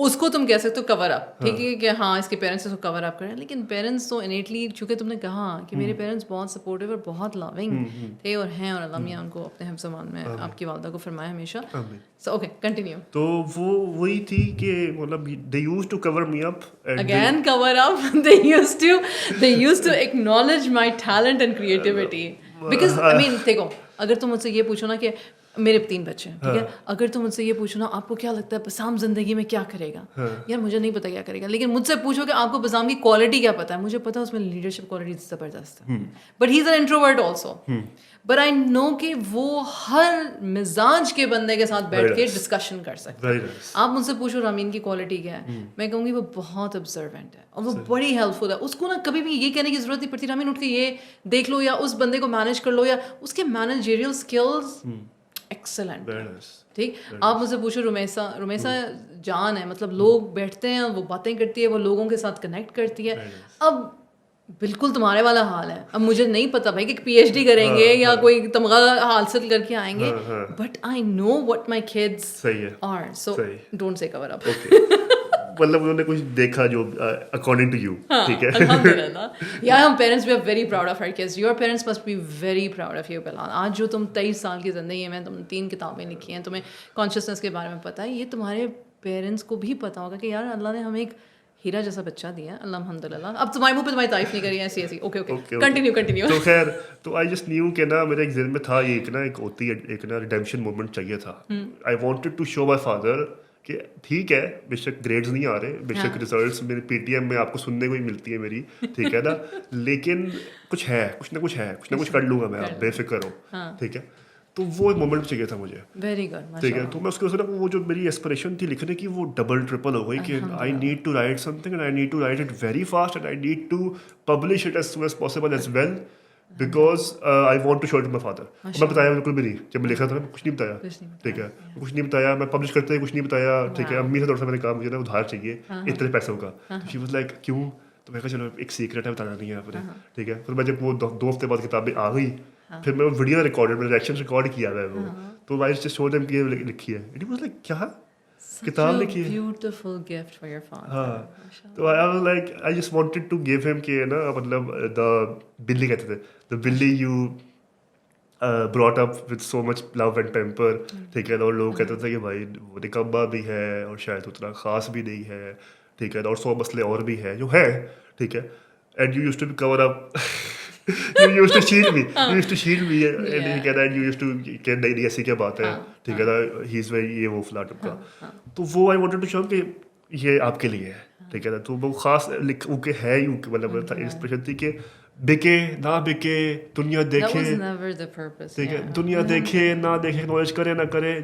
उसको तुम कह सकते हो कवर अप, ठीक है कि हाँ इसके पेरेंट्स इसको कवर अप करें, लेकिन पेरेंट्स तो इनेटली, चूंकि तुमने कहा कि मेरे पेरेंट्स बहुत सपोर्टिव और बहुत लविंग थे और हैं, और अल्लाह मियां उनको अपने हिफ्ज़ मान में आपकी वालदा को फरमाए हमेशा, सो ओके कंटिन्यू। तो वो वही थी कि मतलब they used to cover me up, again cover up, they used to acknowledge my talent and creativity, because I mean देखो, अगर तुम मुझसे ये पूछो ना कि मेरे 3 बच्चे हैं, ठीक है, अगर तुम मुझसे ये पूछो ना आपको क्या लगता है बसाम जिंदगी में क्या करेगा, यार मुझे नहीं पता क्या करेगा, लेकिन मुझसे पूछो कि आपको बसाम की क्वालिटी क्या पता है, मुझे पता है उसमें लीडरशिप क्वालिटी जबरदस्त है, but he is an introvert also, but I no कि वो हर मिजाज के बंदे के साथ बैठ के डिस्कशन कर सकता है। आप मुझसे पूछो रामीन की क्वालिटी क्या है, मैं कहूँगी वो बहुत ऑब्जर्वेंट है और वो बड़ी हेल्पफुल है, उसको ना कभी भी ये कहने की जरूरत नहीं पड़ती रामीन उठ के ये देख लो या उस बंदे को मैनेज कर लो, या उसके मैनेजरियल स्किल्स एक्सेलेंट, ठीक। आप मुझसे पूछो रुमैसा जान है, मतलब लोग बैठते हैं, वो बातें करती है, वो लोगों के साथ कनेक्ट करती है, अब बिल्कुल तुम्हारे वाला हाल है, अब मुझे नहीं पता भाई कि PhD करेंगे या कोई तमगा हासिल करके आएंगे, but I know what my kids are, so don't say cover up, मतलब उन्होंने कुछ देखा जो अकॉर्डिंग टू यू, ठीक है, अल्हम्दुलिल्लाह यार, हम parents we are very proud of our kids, your parents must be very proud of you Bilal, आज जो तुम 23 साल की ज़िंदगी में तुम 3 किताबें लिखी हैं, तुम्हें कॉन्शियसनेस के बारे में पता है, ये तुम्हारे पेरेंट्स को भी पता होगा कि यार अल्लाह ने हमें एक हीरा जैसा बच्चा दिया है, अल्हम्दुलिल्लाह। अब तुम्हारे मुंह पे तुम्हारी तारीफ नहीं करी है ऐसी ओके कंटिन्यू। तो खैर, तो आई जस्ट न्यू कि ना मेरे एक ज़हन में था ये एक होती है एक ना रिडेम्पशन मोमेंट चाहिए था, I wanted to show my father कि ठीक है बेशक ग्रेड्स नहीं आ रहे, बेशक रिजल्ट्स मेरे PTM में आपको सुनने को ही मिलती है मेरी, ठीक है ना, लेकिन कुछ ना कुछ कर लूँगा मैं, आप बेफिक्र हो, ठीक है, तो वो एक मोमेंट चाहिए था मुझे, वेरी गुड, ठीक है, तो मैं उसके वजह वो जो मेरी एस्पिरेशन थी लिखने की वो डबल ट्रिपल हो गई कि I need to write something and I need to write it very fast and I need to publish it as soon as possible as well, because I want to show it to my father. मैं बताया बिल्कुल भी नहीं, जब मैं लिखा था मैं कुछ नहीं बताया. कुछ नहीं ठीक है, कुछ नहीं बताया. मैं पब्लिश करते कुछ नहीं बताया. ठीक है, अम्मी से थोड़ा सा मैंने कहा मुझे ना उधार चाहिए इतने पैसों का. तो शी वाज लाइक क्यों? तो मैं कहा चलो एक सीक्रेट है, बताना नहीं है आपने. ठीक है, फिर मैं जब वो 2 हफ्ते बाद किताबें आ गई, फिर मैं वो वीडियो रिकॉर्डेड, मैंने रिएक्शन रिकॉर्ड किया है वो. तो आई जस्ट शो देम कि ये लिखी है. इट वाज लाइक क्या किताब लिखी है. Beautiful gift for your father. हाँ, तो I was like I just wanted to give him कि ना मतलब द बिल्ली कहते थे, द बिल्ली you brought up with so much love and temper. ठीक है, और लोग कहते थे कि भाई वो निकम्मा भी है और शायद उतना खास भी नहीं है. ठीक है, और 100 मसले और भी है जो है. ठीक है, and you used to cover up. you used to shield me. You used to shield me, and he कहता है you used to कि नहीं ऐसी क्या बात है. ठीक है ना, he is very ये वो फला टपका. तो वो I wanted to show कि ये आपके लिए है. ठीक है ना, तो वो खास उनके है ही मतलब इंस्पिरेशन थी कि बिके ना बिके दुनिया देखे. That was never the purpose. ठीक है, दुनिया देखे ना देखे, नॉलेज करे ना करे,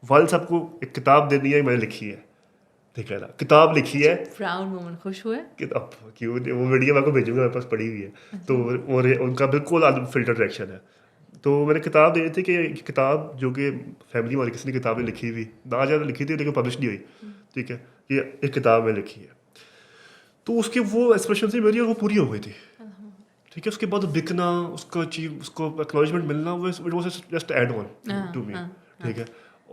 वाल सबको एक किताब देनी है, मैंने लिखी है. ठीक है ना, किताब लिखी है. प्राउड मोमेंट, खुश हुए? किताब क्यों, वो वीडियो मैं आपको भेजूंगा, मेरे पास पड़ी हुई है. तो और उनका बिल्कुल फिल्टर रिएक्शन है. तो मैंने किताब दे दी थी कि किताब जो कि फैमिली वाली किसी ने किताब लिखी हुई ना ज़्यादा लिखी थी लेकिन पब्लिश नहीं हुई. ठीक है, ये एक किताब में लिखी है. तो उसकी वो एक्सप्रेशन थी मेरी और वो पूरी हो गई थी. ठीक है, उसके बाद बिकना, उसको अचीव, उसको एक्नॉलेजमेंट मिलना, वो it was just add on to me. ठीक है,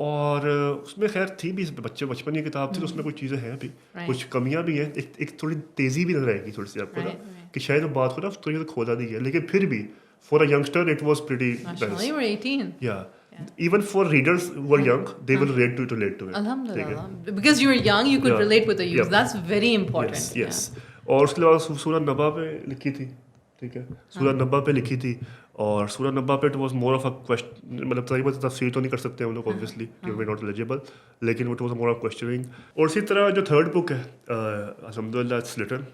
और उसमें खैर थी भी बचपन की किताब थी, तो उसमें कुछ चीज़ें हैं भी, कुछ कमियां भी हैं. एक थोड़ी तेज़ी भी नजर आएगी थोड़ी सी आपको ना, कि शायद वो बात को ना थोड़ी सा खोदा नहीं है, लेकिन फिर भी for a youngster it was pretty nice. You were 18. Even for readers who are young, they will relate to it. Alhamdulillah. Because you were young, you could relate with the youth. That's very important. Yes. और उसके बाद सूरह नबा पे लिखी थी. ठीक है, सूरह नबा पे लिखी थी, और सूरह नबा पे it was more of a question, मतलब तफसीर तो नहीं कर सकते हम लोग ऑब्वियसली कि वी नॉट एलिजिबल, लेकिन it was more of questioning. और इसी तरह जो थर्ड बुक है अल्हम्दुलिल्लाह इट्स लिटन,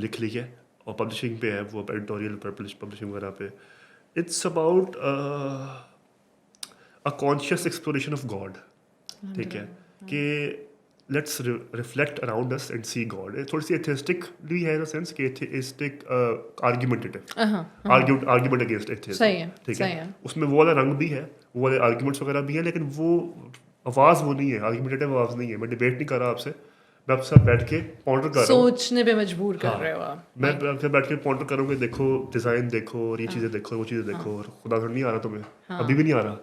लिख ली है और पब्लिशिंग पे है, वो एडिटोरियल पब्लिशिंग वगैरह पे. It's about a conscious exploration of God. ठीक है, कि let's reflect around us and see God. थोड़ी सी एथिस्टिक भी है इन द सेंस कि atheistic argumentative, argument against atheism. सही है, ठीक है, उसमें वो वाला रंग भी है, वो वाले आर्गुमेंट्स वगैरह भी है, लेकिन वो आवाज़ वो नहीं है, आर्गुमेंटेटिव आवाज़ नहीं है. मैं डिबेट नहीं कर रहा आपसे, मैं आपसे बैठ के पॉन्डर कर रहा हूँ, सोचने पे मजबूर कर रहे हो आप. मैं आपसे बैठ के पॉन्डर करूँगा, देखो डिज़ाइन देखो, और ये चीज़ें देखो, वो चीज़ें देखो, और खुदा नहीं आ रहा तुम्हें, अभी भी नहीं आ रहा.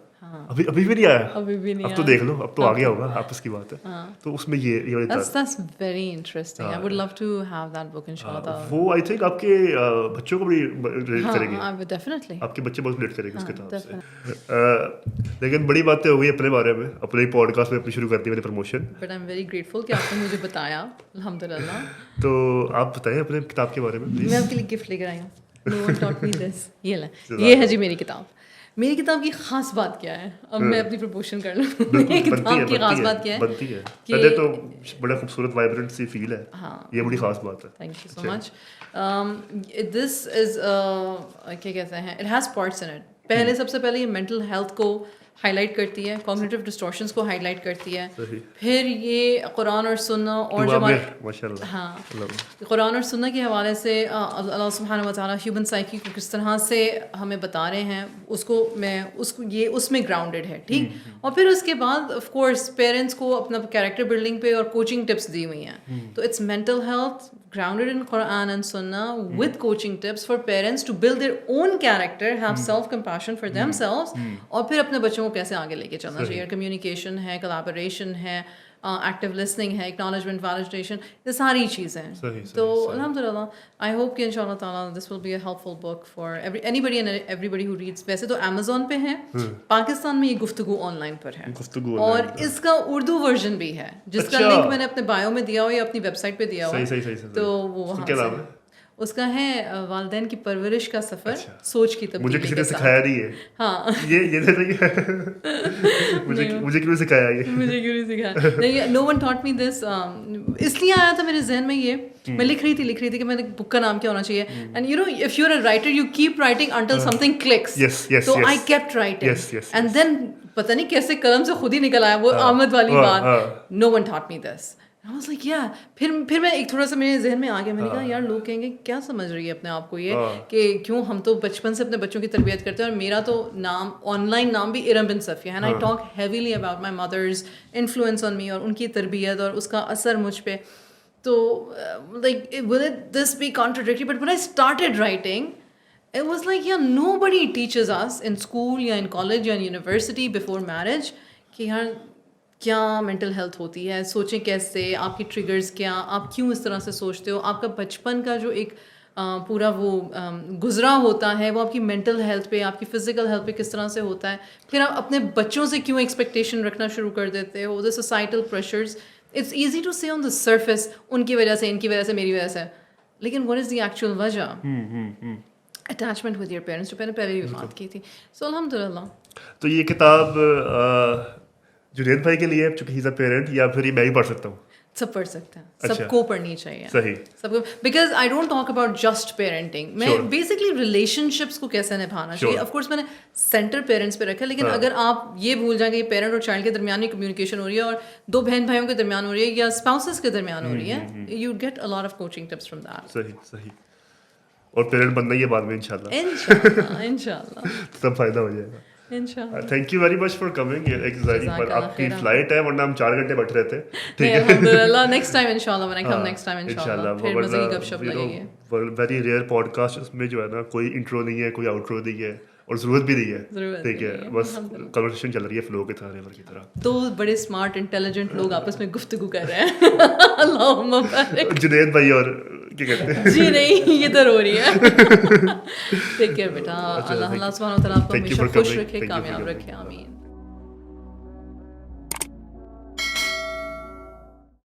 अभी भी नहीं आया, अभी भी नहीं अब तो देख लो, अब तो आ गया होगा, आपस की बात है. तो उसमें ये वाली That's very interesting. I would love to have that book inshallah. वो आई थिंक आपके बच्चों को भी रिलेट करेंगे. I would definitely. आपके बच्चे बहुत रिलेट करेंगे उस किताब से. लेकिन बड़ी बातें हो गई अपने बारे में, अपने पॉडकास्ट में अपनी शुरू करती है मेरी promotion. But I'm very grateful कि आपने मुझे बताया, अल्हम्दुलिल्लाह. तो आप बताएं अपने किताब के बारे में प्लीज. मैं आपके लिए गिफ्ट लेकर आई हूँ. No one taught me this. ये है जी मेरी किताब. मेरी किताब की खास बात क्या है, अब मैं अपनी प्रपोशन कर लूँ. मेरी किताब की खास बात क्या है? बनती है. पहले तो बड़ा खूबसूरत वाइब्रेंट सी फील है. हाँ, ये बड़ी खास बात है. Thank you so much. This is क्या कहते हैं, it has parts in it. पहले सबसे पहले ये मेंटल हेल्थ को हाईलाइट करती है, कॉग्निटिव डिस्टॉर्शंस को हाईलाइट करती है. फिर ये कुरान और सुन्ना और जो हमारे कुरान और सुन्ना के हवाले से अल्लाह सुब्हानहू व तआला ह्यूमन साइकी को किस तरह से हमें बता रहे हैं, उसको ये उसमें ग्राउंडेड है. ठीक. और फिर उसके बाद ऑफ कोर्स पेरेंट्स को अपना कैरेक्टर बिल्डिंग पे और कोचिंग टिप्स दी हुई हैं. तो it's mental health grounded in Quran and Sunnah with coaching tips for parents to build their own character, have self-compassion for themselves, और फिर अपने बच्चों को कैसे आगे लेके चलना चाहिए. कम्युनिकेशन है, कोलैबोरेशन है, एक्टिव लिसनिंग है, एक्नॉलेजमेंट, वैलिडेशन, ये सारी चीज़ें हैं. तो अल्हम्दुलिल्लाह आई होप कि इंशाल्लाह ताला this will be a helpful book for anybody and everybody who reads. वैसे तो अमेज़न पे है, पाकिस्तान में ये गुफ्तगू ऑनलाइन पर है, और इसका उर्दू वर्जन भी है जिसका लिंक मैंने अपने बायो में दिया हुआ है, अपनी वेबसाइट पे दिया हुआ है. तो वो वहाँ से उसका है वालिदैन की परवरिश का सफ़र, सोच की तब्दीली. मुझे किसी ने सिखाया नहीं है. हाँ, ये सही है. मुझे क्यों सिखाया ये? मुझे क्यों नहीं सिखाया? नहीं, no one taught me this. इसलिए आया था मेरे जहन में ये. मैं लिख रही थी कि मैंने बुक का नाम क्या होना चाहिए. And you know if you are a writer you keep writing until something clicks. तो I kept writing and then पता नहीं कैसे कलम से खुद ही निकल आया वो आमद वाली बात. No one taught me this. I was like, yeah. फिर मैं एक थोड़ा सा मेरे जहन में आ गया, मैंने कहा यार लोग कहेंगे क्या समझ रही है अपने आप को ये कि क्यों हम तो बचपन से अपने बच्चों की तरबियत करते हैं, और मेरा तो नाम ऑनलाइन नाम भी इरम बिन सफ़िया है, and I talk heavily about my mother's influence on me और उनकी तरबियत और उसका असर मुझ पे. तो like will this be contradictory, but when I started writing it was like yeah, nobody teaches us in school या in college या in university before marriage कि यार क्या मेंटल हेल्थ होती है, सोचें कैसे, आपकी ट्रिगर्स क्या, आप क्यों इस तरह से सोचते हो, आपका बचपन का जो एक पूरा वो गुजरा होता है वो आपकी मेंटल हेल्थ पे, आपकी फ़िज़िकल हेल्थ पे किस तरह से होता है, फिर आप अपने बच्चों से क्यों एक्सपेक्टेशन रखना शुरू कर देते हो, the societal pressures. It's easy to say on the surface उनकी वजह से, इनकी वजह से, मेरी वजह से, लेकिन व्हाट इज़ द एक्चुअल वजह? अटैचमेंट विद योर पेरेंट्स, जो मैंने पहले भी बात की थी. सो अल्हम्दुलिल्लाह. तो ये किताब जुनैद भाई के लिए चूंकि ही इज अ पेरेंट, या फिर ये मैं ही पढ़ सकता हूँ? सब पढ़ सकते हैं. अच्छा. सबको पढ़नी चाहिए. सही. सबको, because I don't talk about just parenting. मैं बेसिकली रिलेशनशिप्स को कैसे निभाना चाहिए. ऑफ कोर्स मैंने सेंटर पेरेंट्स पे रखा है, लेकिन अगर आप ये भूल जाएंगे पेरेंट और चाइल्ड के दरमियान ही कम्युनिकेशन हो रही है और दो बहन भाइयों के दरमियान हो रही है या स्पाउसेस के दरमियान हो रही है, you get a lot of coaching tips from that. सही सही. और पेरेंट बनना ही है बाद में इंशाल्लाह. इंशाल्लाह तब फायदा हो जाएगा. Thank you very much for coming. पर आपकी फ्लाइट है, वरना हम 4 घंटे बैठे रहते. ठीक है. अल्हम्दुलिल्लाह. नेक्स्ट टाइम इंशाल्लाह, when I come next time इंशाल्लाह फिर मजे की गपशप लगेगी. वेरी रेयर पॉडकास्ट, उसमें जो है ना कोई इंट्रो नहीं है, कोई आउट्रो नहीं है, और ज़रूरत भी नहीं है. ठीक है, बस कन्वर्सेशन चल रही है फ्लो की तरह, रिवर की तरह. दो बड़े स्मार्ट इंटेलिजेंट लोग आपस में गुफ्तगू कर रहे हैं. अल्लाहुम्मा बारिक. जुनैद भाई और क्या कहते हैं? जी नहीं, ये तो हो रही है. टेक केयर बेटा. अल्लाह सुब्हानहू व तआला आपको हमेशा खुश रखे, कामयाब रखे. आमीन.